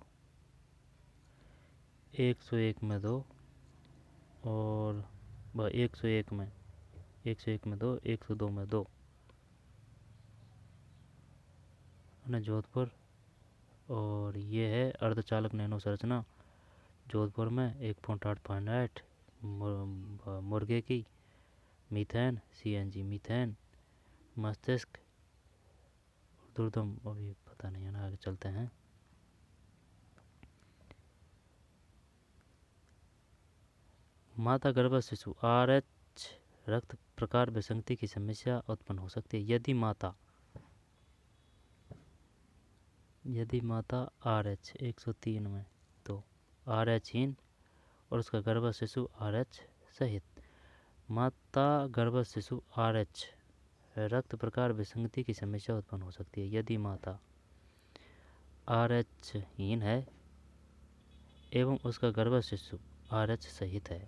101 में 2 और 101 में 101 में 2, 102 में 2 ना जोधपुर। और ये है अर्धचालक नैनो संरचना जोधपुर में 1.8 फ़ारेनहाइट मुर्गे की। मीथेन सीएनजी, मीथेन मस्तिष्क दुर्दम, अभी पता नहीं है ना, आगे चलते हैं। माता गर्भस्थ शिशु RH रक्त प्रकार विसंगति की समस्या उत्पन्न हो सकती है यदि माता RH 103 में, तो RH हीन और उसका गर्भस्थ शिशु RH सहित। माता गर्भस्थ शिशु RH रक्त प्रकार विसंगति की समस्या उत्पन्न हो सकती है यदि माता RH हीन है एवं उसका गर्भ शिशु RH सहित है।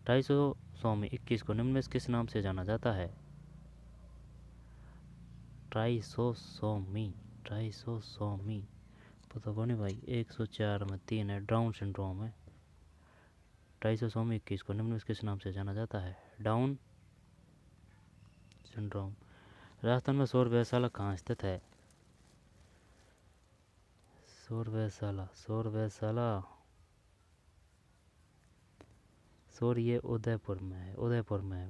ट्राइसोमी 21 को निम्न में से किस नाम से जाना जाता है? ट्राइसोमी पता को नहीं भाई। 104 में 3 है, डाउन सिंड्रोम है। ट्राइसोमी 21 को निम्न में से किस नाम से जाना जाता है? Down syndrome. राजस्थान में सौर व्यवसाय कहाँ स्थित है? सौर ये उदयपुर में है। उदयपुर में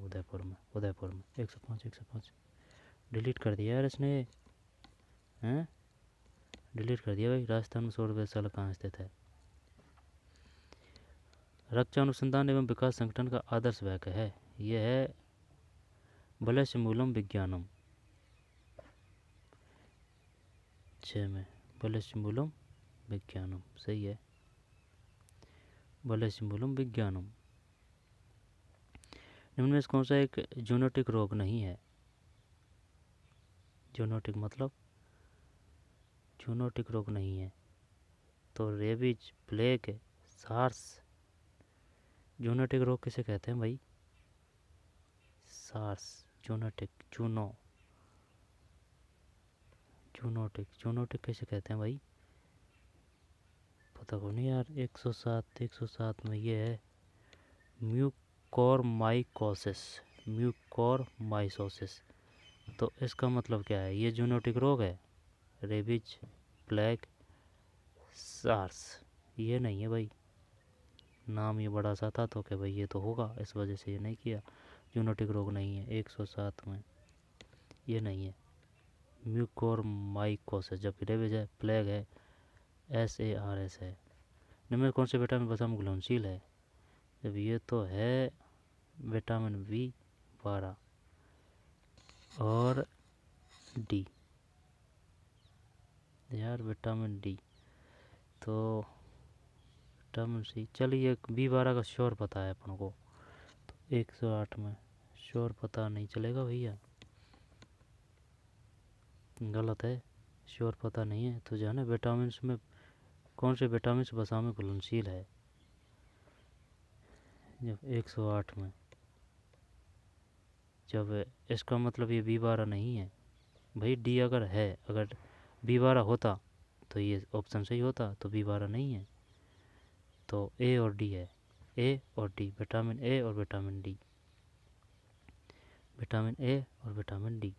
105। डिलीट कर दिया यार इसने, हैं? डिलीट कर दिया भाई। राजस्थान में सौर व्यवसाय कहाँ स्थित है? रक्षा अनुसंधान एवं विकास संगठन का आदर्श वाक्य है, यह है बलशमूलम विज्ञानम। 6 में बलशमूलम विज्ञानम सही है। बलशमूलम विज्ञानम। निम्न में से कौन सा एक जूनोटिक रोग नहीं है? जूनोटिक मतलब जूनोटिक रोग नहीं है तो रेबीज, प्लेग, सार्स। जूनोटिक रोग किसे कहते हैं भाई? सार्स, जूनोटिक, जूनोटिक कैसे कहते हैं भाई? पता को नहीं यार। 107 में ये है म्यूकोरमाइकोसिस। तो इसका मतलब क्या है? ये जूनोटिक रोग है। रेबीज, प्लेग, सार्स ये नहीं है भाई। नाम ये बड़ा सा था तो क्या भाई ये तो होगा, इस वजह से ये नहीं किया। जूनोटिक रोग नहीं है 107 में, ये नहीं है। म्यूकोरमाइकोसिस, जबकि रेबीज है, प्लेग है, SARS है। निम्न में कौन से विटामिन वसा में घुलनशील है? जब ये तो है विटामिन B12 और डी यार, विटामिन डी तो विटामिन सी। चलिए B12 का श्योर पता है अपन को, तो 108 में श्योर पता नहीं चलेगा भैया, गलत है। श्योर पता नहीं है तो जो है ना विटामिन में कौन से विटामिन वसा में घुलनशील है? जब 108 में, जब इसका मतलब ये B12 नहीं है भाई। डी अगर है, अगर B12 होता तो ये ऑप्शन सही होता, तो B12 नहीं है तो A और D है। A और D, विटामिन A और विटामिन D, विटामिन A और विटामिन D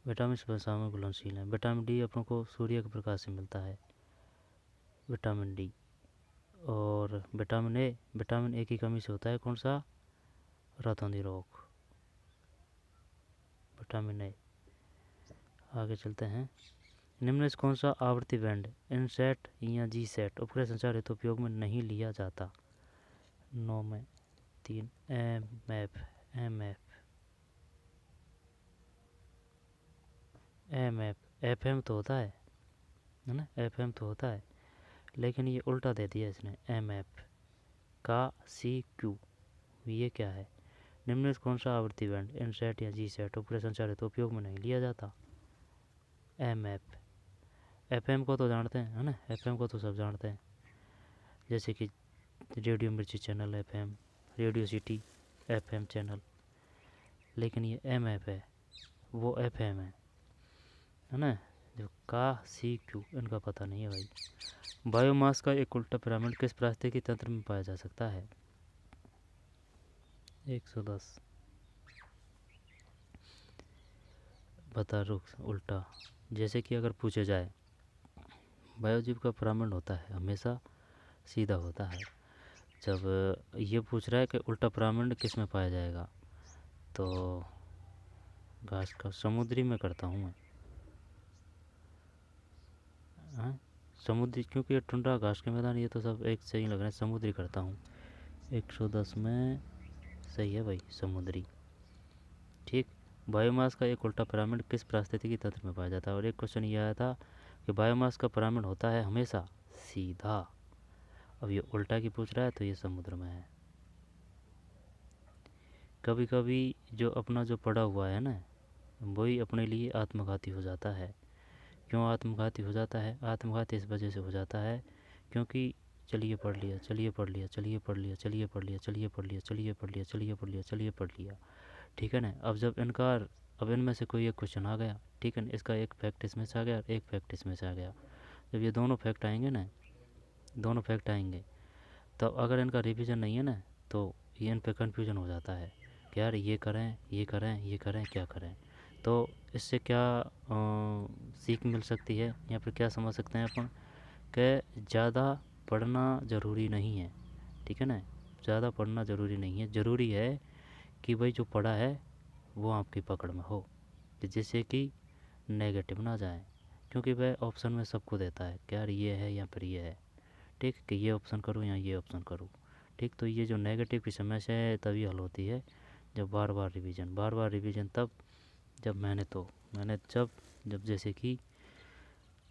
विटामिन वसा में घुलनशील है। विटामिन डी अपनों को सूर्य के प्रकाश से मिलता है, विटामिन डी। और विटामिन ए की कमी से होता है कौन सा? रतौंधी रोग, विटामिन ए। आगे चलते हैं। निम्न में से कौन सा आवृत्ति बैंड इनसेट या जी सेट उपग्रह संचार हेतु उपयोग में नहीं लिया जाता? 9 में 3 एम FM तो होता है ना, FM तो होता है, लेकिन ये उल्टा दे दिया इसने। MF का CQ, ये क्या है? निम्न में से कौन सा आवृत्ति बैंड इनसेट या जी सेट उपग्रह संचार हेतु उपयोग में नहीं लिया जाता? MF। FM को तो जानते हैं, है ना, FM को तो सब जानते हैं, जैसे कि रेडियो मिर्ची channel FM, radio city FM channel. लेकिन ये MF है, वो FM है ना। जो का CQ इनका पता नहीं है भाई। बायोमास का एक उल्टा पिरामिड किस पारिस्थितिकी तंत्र में पाया जा सकता है? 110 बता रुक उल्टा। जैसे कि अगर पूछे जाए, बायोजीव का पिरामिड होता है हमेशा सीधा होता है। जब ये पूछ रहा है कि उल्टा पिरामिड किस में पाया जाएगा, तो घास का समुद्री में करता हूँ मैं, हाँ समुद्री, क्योंकि ये टुंड्रा घास के मैदान ये तो सब एक सही लग रहे हैं। समुद्री करता हूँ। 110 में सही है भाई, समुद्री। ठीक। बायोमास का एक उल्टा पिरामिड किस पारिस्थितिकी तंत्र में पाया जाता है? और एक क्वेश्चन ये आया था कि बायोमास का पिरामिड होता है हमेशा सीधा। अब ये उल्टा की पूछ रहा है तो ये समुद्र में है। कभी कभी जो अपना जो पड़ा हुआ है ना, वही अपने लिए आत्मघाती हो जाता है, क्यों आत्मघाती हो जाता है? आत्मघाती इस वजह से हो जाता है क्योंकि चलिए पढ़ लिया, चलिए पढ़ लिया, चलिए पढ़ लिया, चलिए पढ़ लिया, चलिए पढ़ लिया, चलिए पढ़ लिया, चलिए पढ़ लिया, चलिए पढ़ लिया, ठीक है ना। अब इनमें से कोई एक क्वेश्चन आ गया, ठीक है ना, इसका एक फैक्ट इसमें से आ गया और एक फैक्ट इसमें से आ गया। जब ये दोनों फैक्ट आएंगे ना, दोनों फैक्ट आएंगे, तब अगर इनका रिवीजन नहीं है ना, तो ये इन पे कन्फ्यूजन हो जाता है कि यार ये करें, ये करें, ये करें, क्या करें। तो इससे क्या सीख मिल सकती है या फिर क्या समझ सकते हैं अपन कि ज़्यादा पढ़ना ज़रूरी नहीं है, ठीक है ना। ज़्यादा पढ़ना ज़रूरी नहीं है, ज़रूरी है कि भाई जो पढ़ा है वो आपकी पकड़ में हो, जिससे कि नेगेटिव ना जाए, क्योंकि वह ऑप्शन में सबको देता है कि यार ये है या फिर ये है, ठीक, कि ये ऑप्शन करूँ या ये ऑप्शन करूँ, ठीक। तो ये जो नेगेटिव की समस्या है तभी हल होती है जब बार बार रिवीजन तब जब मैंने जब जैसे कि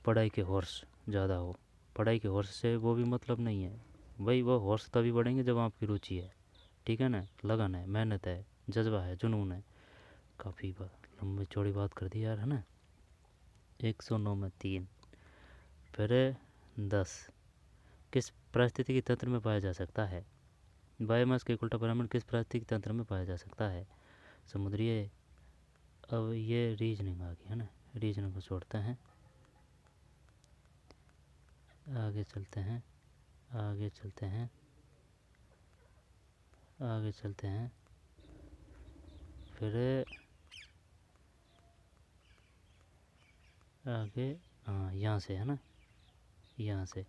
पढ़ाई के हॉर्स ज़्यादा हो। पढ़ाई के हॉर्स से वो भी मतलब नहीं है भाई, वो हॉर्स तभी बढ़ेंगे जब आपकी रुचि है, ठीक है ना, लगन है, मेहनत है, जज्बा है, जुनून है। काफ़ी लंबी चौड़ी बात कर दी यार, है ना। 109 में 3, फिर 10, किस पारिस्थितिकी तंत्र में पाया जा सकता है? बायोमास के उल्टा ब्राह्मण किस पारिस्थितिकी तंत्र में पाया जा सकता है? समुद्री। अब ये रीजनिंग आ गई, है ना, रीजनिंग को छोड़ते हैं, आगे चलते हैं, आगे चलते हैं, आगे चलते हैं, फिर आगे, हाँ यहाँ से, है ना, यहाँ से।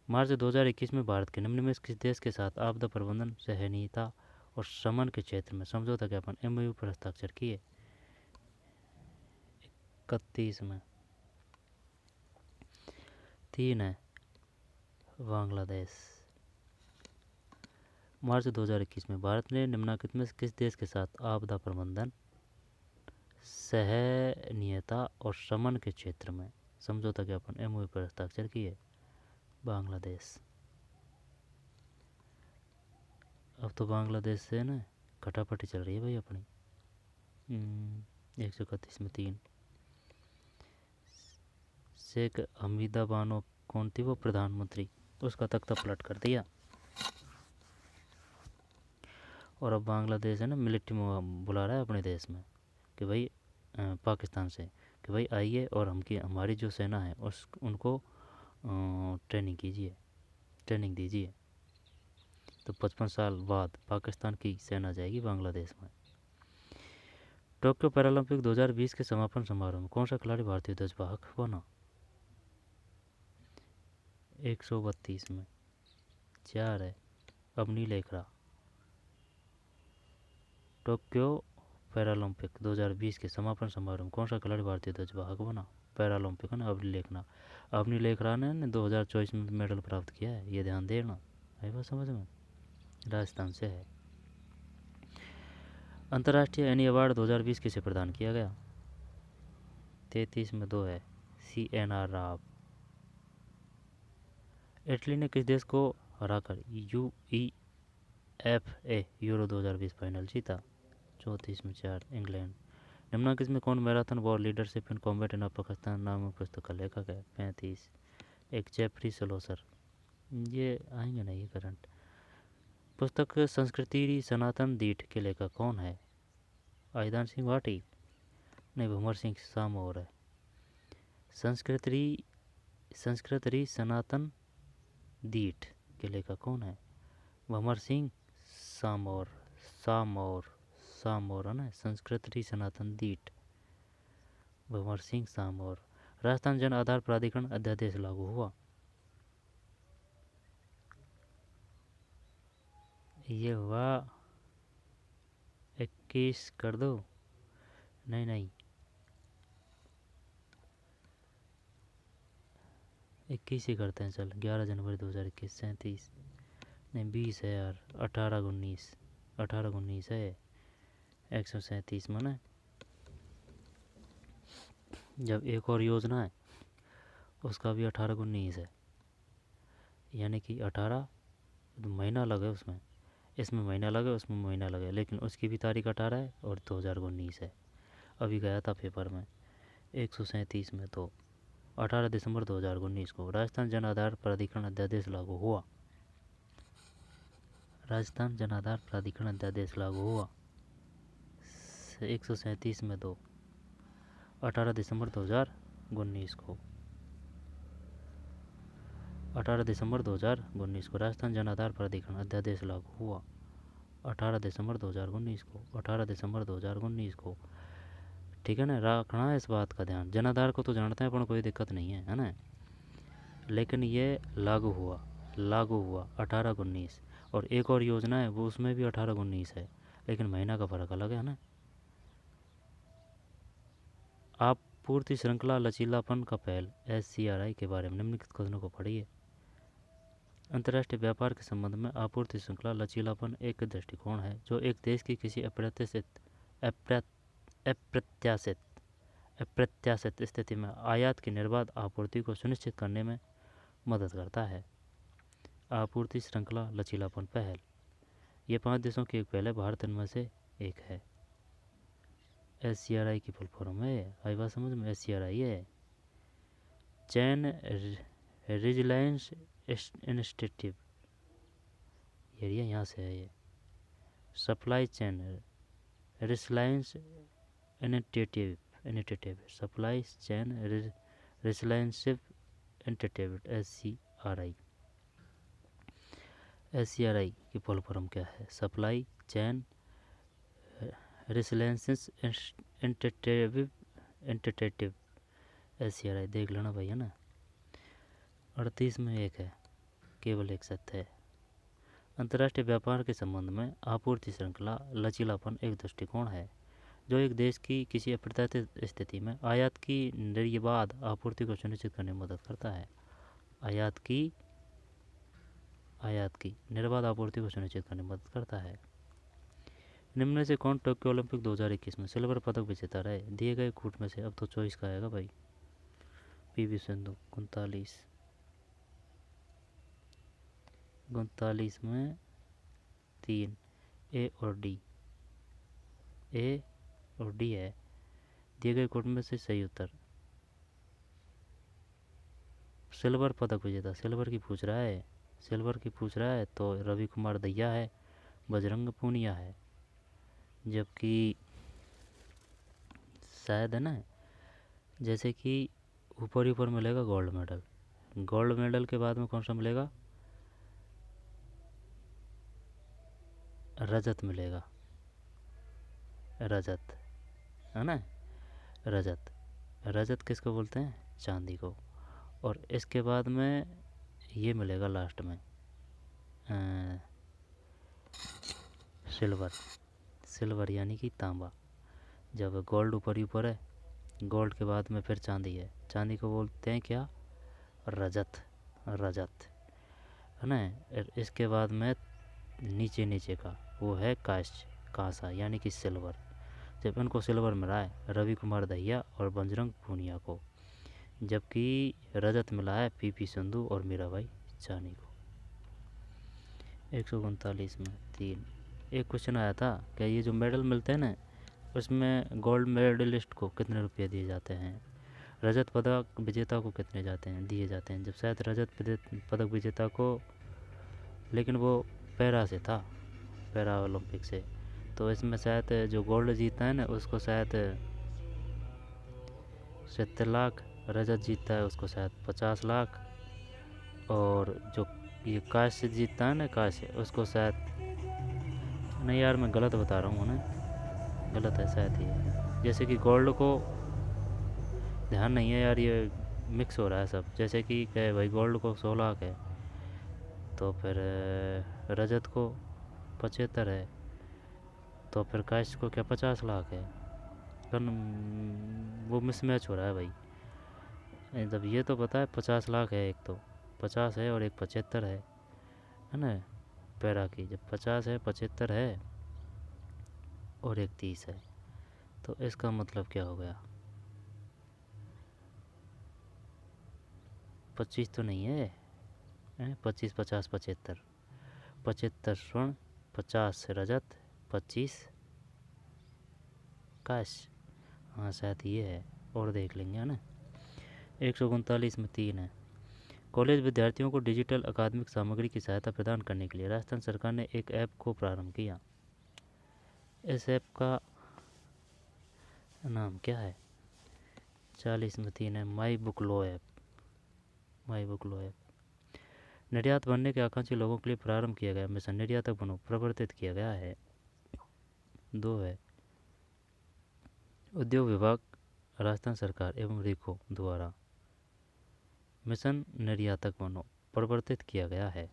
मार्च 2021 में भारत के निम्न में किस देश के साथ आपदा प्रबंधन, सहनीयता और शमन के क्षेत्र में समझौता ज्ञापन MOU पर हस्ताक्षर किए? 31 में। 3 है बांग्लादेश। मार्च 2021 में भारत ने निम्नलिखित में किस देश के साथ आपदा प्रबंधन, सहनीयता और शमन के क्षेत्र में समझौता ज्ञापन MOU पर हस्ताक्षर किए? बांग्लादेश। अब तो बांग्लादेश से ना खटापटी चल रही है भाई अपनी। 131 में 3। शेख हमीदा बानो कौन थी? वो प्रधानमंत्री, उसका तख्ता पलट कर दिया। और अब बांग्लादेश है ना मिलिट्री में बुला रहा है अपने देश में कि भाई पाकिस्तान से कि भाई आइए और हमारी जो सेना है उनको ट्रेनिंग दीजिए। तो 55 साल बाद पाकिस्तान की सेना जाएगी बांग्लादेश में। टोक्यो पैरालंपिक 2020 के समापन समारोह में कौन सा खिलाड़ी भारतीय ध्वजवाहक बना? 132 में 4 है अवनी लेखरा। टोक्यो पैरालंपिक 2020 के समापन समारोह में कौन सा खिलाड़ी भारतीय ध्वजवाहक बना? पैरालंपिक है ना, अवनी लेखरा ने 2024 में मेडल प्राप्त किया है, ये ध्यान देना। आई बात समझ में? राजस्थान से है। अंतर्राष्ट्रीय एनी अवार्ड 2020 किसे प्रदान किया गया? 33 में 2 है CNR राव। इटली ने किस देश को हराकर UEFA यूरो 2020 फाइनल जीता? 34 में 4 इंग्लैंड। निम्नलिखित में कौन marathon war leadership in combat in Pakistan नामक पुस्तक का लेखक है? 35 एक जेफरी सलोसर। ये आएंगे ना ये करंट। पुस्तक संस्कृति सनातन दीठ के लेखक कौन है? आयुधान सिंह भाटी नहीं, भंवर सिंह सामोर है। संस्कृति सनातन दीठ के लेखक कौन है? भंवर सिंह सामोर। सामोर है ना, संस्कृति सनातन दीठ, भंवर सिंह सामोर। राजस्थान जन आधार प्राधिकरण अध्यादेश लागू हुआ? ये हुआ 21 कर दो, नहीं 21 ही करते हैं, चल 11 जनवरी 2021। 37 नहीं 20 है यार, 18 19 है 137 में ना। जब एक और योजना है उसका भी 18 19 है, यानी कि 18 महीना लगे उसमें, इसमें महीना लगे उसमें महीना लगे, लेकिन उसकी भी तारीख 18 है और 2019 है। अभी गया था पेपर में। 137 में 2 18 दिसंबर 2019 को राजस्थान जन आधार प्राधिकरण अध्यादेश लागू हुआ। राजस्थान जन आधार प्राधिकरण अध्यादेश लागू हुआ 137 में 2 18 दिसंबर 2019 को 18 दिसंबर 2019 को राजस्थान जन आधार प्राधिकरण अध्यादेश लागू हुआ 18 दिसंबर 2019 को 18 दिसंबर 2019 को। ठीक है ना, रखना है इस बात का ध्यान। जन आधार को तो जानते हैं अपन, कोई दिक्कत नहीं है ना, लेकिन ये लागू हुआ 18-19। और एक और योजना है वो, उसमें भी 18-19 है, लेकिन महीना का फ़र्क अलग है ना। आपूर्ति श्रृंखला लचीलापन का पहल SCRI के बारे में निम्नलिखित कथनों को पढ़िए। अंतर्राष्ट्रीय व्यापार के संबंध में आपूर्ति श्रृंखला लचीलापन एक दृष्टिकोण है जो एक देश की किसी अप्रत्याशित स्थिति में आयात की निर्बाध आपूर्ति को सुनिश्चित करने में मदद करता है। आपूर्ति श्रृंखला लचीलापन पहल, ये 5 देशों की एक पहल है, भारत इनमें से एक है। SCRI की फुल फॉर्म है, आई बात समझ में, SCRI है चैन रेजिलियंस इनिशिएटिव, एरिया यहाँ से है ये। Supply chain resilience initiative, supply chain resilience initiative SCRI की फुल फॉर्म क्या है? Supply chain resilience initiative SCRI, देख लेना भाई, है ना। 38 में एक है, केवल एक सत्य है। अंतर्राष्ट्रीय व्यापार के संबंध में आपूर्ति श्रृंखला लचीलापन एक दृष्टिकोण है जो एक देश की किसी अप्रत्याशित स्थिति में आयात की निर्बाध आपूर्ति को सुनिश्चित करने में मदद करता है। आयात की निर्बाध आपूर्ति को सुनिश्चित करने में मदद करता है। निम्न में से कौन टोक्यो ओलंपिक 2021 में सिल्वर पदक विजेता रहे? दिए गए कूट में से अब तो चॉइस का आएगा भाई। PV सिंधु 39 में 3, A और D है। दिए गए कोड में से सही उत्तर सिल्वर पदक विजेता, सिल्वर की पूछ रहा है तो रवि कुमार दहिया है, बजरंग पूनिया है। जबकि शायद है ना, जैसे कि ऊपर मिलेगा गोल्ड मेडल के बाद में कौन सा मिलेगा? रजत मिलेगा, रजत है ना, रजत किसको बोलते हैं? चांदी को। और इसके बाद में ये मिलेगा लास्ट में सिल्वर यानी कि तांबा। जब गोल्ड ऊपर है, गोल्ड के बाद में फिर चांदी है, चांदी को बोलते हैं क्या? रजत है ना। इसके बाद में नीचे का वो है कांसा यानी कि सिल्वर। जब इनको सिल्वर मिला है रवि कुमार दहिया और बजरंग पूनिया को, जबकि रजत मिला है PV सिंधु और मीराबाई चानी को। 139 में 3। एक क्वेश्चन आया था कि ये जो मेडल मिलते हैं ना, उसमें गोल्ड मेडलिस्ट को कितने रुपये दिए जाते हैं, रजत पदक विजेता को कितने दिए जाते हैं। जब शायद रजत पदक विजेता को, लेकिन वो पैरा ओलंपिक से, तो इसमें शायद जो गोल्ड जीता है ना उसको शायद 70 लाख, रजत जीतता है उसको शायद 50 लाख, और जो ये कांस्य जीतता है ना, कांस्य, उसको शायद, नहीं यार मैं गलत बता रहा हूँ ना, गलत है शायद ये। जैसे कि गोल्ड को ध्यान नहीं है यार, ये मिक्स हो रहा है सब। जैसे कि क्या भाई, गोल्ड को 100 लाख है, तो फिर रजत को 75 है, तो फिर कांस्य को क्या 50 लाख है। वो मिसमैच हो रहा है भाई। जब ये तो पता है 50 लाख है, एक तो 50 है और एक 75 है ना पैरा की। जब 50 है, 75 है और एक 30 है, तो इसका मतलब क्या हो गया? 25 तो नहीं है, 25, 50, 75, 75 स्वर्ण, 50 रजत, 25 कांस्य। हाँ शायद ये है, और देख लेंगे, है ना। 139 में 3 है। कॉलेज विद्यार्थियों को डिजिटल अकादमिक सामग्री की सहायता प्रदान करने के लिए राजस्थान सरकार ने एक ऐप को प्रारंभ किया। इस ऐप का नाम क्या है? 40 में 3 है, my book low app. My book low app. निर्यात बनने के आकांक्षी लोगों के लिए प्रारंभ किया गया मिशन निर्यातक बनो प्रवर्तित किया गया है। 2 है, उद्योग विभाग राजस्थान सरकार एवं रिको द्वारा मिशन निर्यातक बनो प्रवर्तित किया गया है।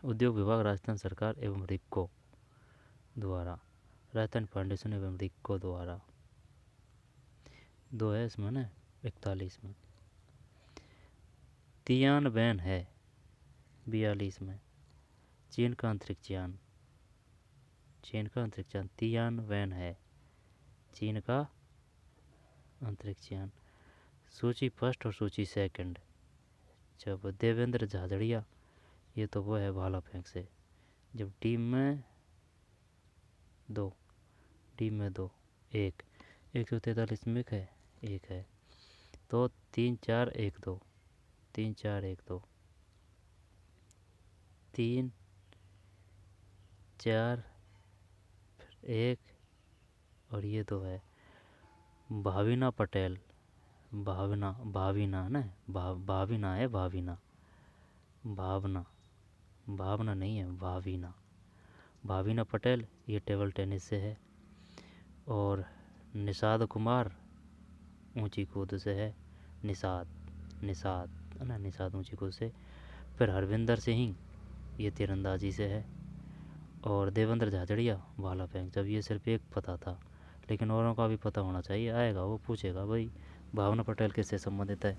उद्योग विभाग राजस्थान सरकार एवं रिको द्वारा, राजस्थान फाउंडेशन एवं रिको द्वारा। 2 है इसमें ना। 41 में तियानबेन है। 42 में चीन का अंतरिक्ष यान। चीन का अंतरिक्ष यान तियानबेन है, चीन का अंतरिक्ष यान। सूची फर्स्ट और सूची सेकंड जब देवेंद्र झाझड़िया, ये तो वो है भाला फेंक से, जब टीम में 2, टीम में 2, 1, 143 में है, 1 है, तो 3 4 1 2, 3 4 1 2, 3 4 1 और ये 2 है। भाविना पटेल, भाविना ना, भाविना है, भाविना, भावना, भावना नहीं है, भाविना, भाविना पटेल, ये टेबल टेनिस से है। और निषाद कुमार ऊंची कूद से है, निषाद है ना, निषाद ऊंची कूद से। फिर हरविंदर सिंह, ये तीरंदाजी से है। और देवेंद्र झाझड़िया भाला फेंक। जब ये सिर्फ एक पता था, लेकिन औरों का भी पता होना चाहिए, आएगा वो पूछेगा भाई भावना पटेल किससे संबंधित है।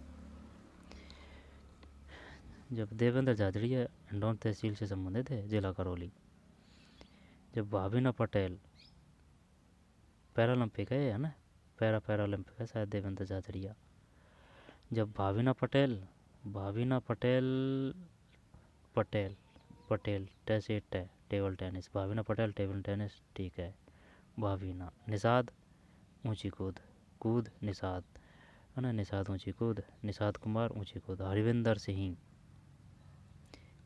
जब देवेंद्र झाझड़िया हिंडौन तहसील से संबंधित है, जिला करौली। जब भाविना पटेल पैरालंपिक है ना, पैरालंपिक है शायद देवेंद्र झाझड़िया। जब भाविना पटेल पटेल टेसेट है, table tennis, Bhavina Patel table tennis, ठीक है। भाविना निषाद ऊंची कूद निषाद है ना, निषाद ऊंची कूद, निषाद कुमार ऊंची कूद, हरविंदर सिंह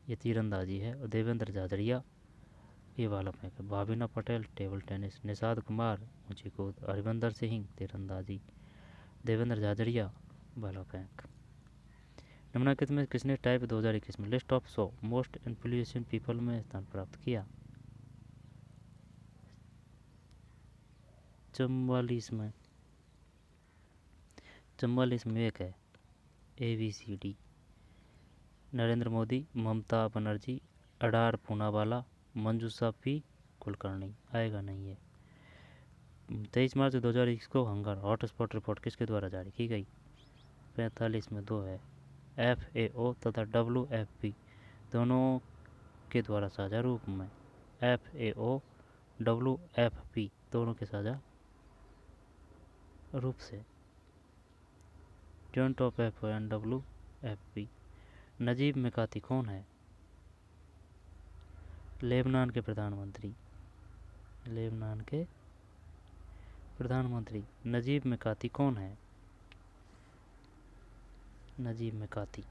ये तीरंदाजी है, और देवेंद्र झाझड़िया ये भाला फेंक है। भाविना पटेल टेबल टेनिस, निषाद कुमार ऊंची कूद, हरविंदर सिंह तीरंदाजी, देवेंद्र झाझड़िया भाला फेंक। निम्नलिखित में किसने टाइप 2021 में list of 100 most influential people में स्थान प्राप्त किया? 44 में एक है, ABCD। नरेंद्र मोदी, ममता बनर्जी, अडार पूनावाला, मंजूषा पी कुलकर्णी। आएगा नहीं है। 23 मार्च 2021 को हंगर हॉटस्पॉट रिपोर्ट किसके द्वारा जारी की गई? 45 में 2 है, FAO तथा WFP दोनों के द्वारा साझा रूप में। FAO WFP दोनों के साझा रूप से। Joint of FAO and WFP। Najib Mikati कौन है? लेबनान के प्रधानमंत्री। लेबनान के प्रधानमंत्री नजीब मिकाती कौन है? नजीब मिकाती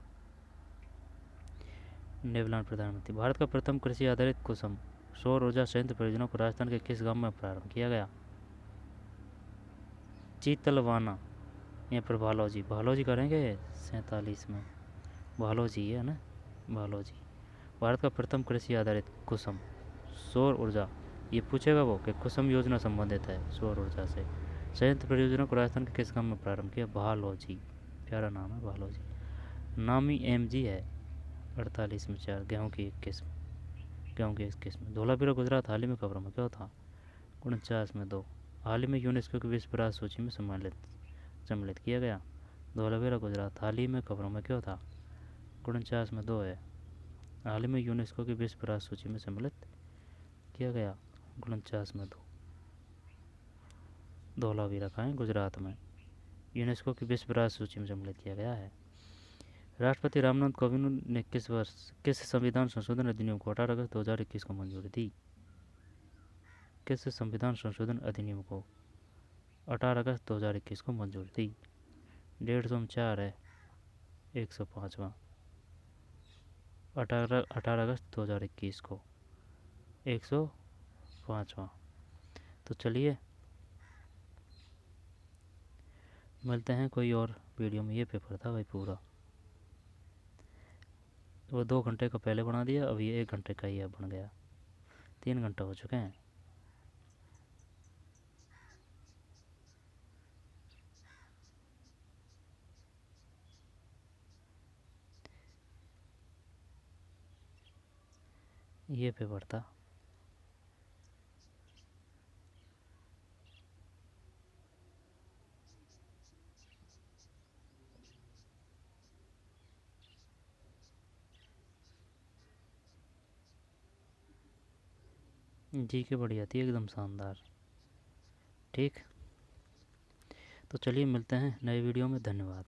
लेबनान प्रधानमंत्री। भारत का प्रथम कृषि आधारित कुसुम सौर ऊर्जा संयंत्र परियोजना को राजस्थान के किस गांव में प्रारंभ किया गया? चीतलवाना, यहाँ पर भालौजी करेंगे 47 में, भालौजी है ना, भालौजी। भारत का प्रथम कृषि आधारित कुसुम सौर ऊर्जा, ये पूछेगा वो कि कुसुम योजना संबंधित है सौर ऊर्जा से। संयंत्र परियोजना को राजस्थान के किस गांव में प्रारंभ किया? भालौजी, प्यारा नाम है भालौजी। नामी MG है 48 में 4, गेहूँ की एक किस्म। धोलावीरा गुजरात हाल ही में खबरों में क्या था? 49 में 2, हाल ही में यूनेस्को की विश्व विरासत सूची में सम्मिलित किया गया। धोलावीरा गुजरात हाल ही में खबरों में क्यों था? 49 में 2 है, हाल ही में यूनेस्को की विश्व विरासत सूची में सम्मिलित किया गया। 49 में 2 धोलावीरा का है गुजरात में, यूनेस्को की विश्व विरासत सूची में सम्मिलित किया गया है। राष्ट्रपति रामनाथ कोविंद ने किस संविधान संशोधन अधिनियम को 18 अगस्त 2021 को मंजूरी दी? किस संविधान संशोधन अधिनियम को 18 अगस्त 2021 को मंजूरी दी? 150 में 4 है, 105वां, 18 अगस्त 2021 को 105वां। तो चलिए मिलते हैं कोई और वीडियो में। ये पेपर था भाई पूरा, वो 2 घंटे का पहले बना दिया, अब ये 1 घंटे का ही अब बन गया। 3 घंटे हो चुके हैं। ये पेपर था। जी के बढ़िया थी, एकदम शानदार। ठीक, तो चलिए मिलते हैं नए वीडियो में। धन्यवाद।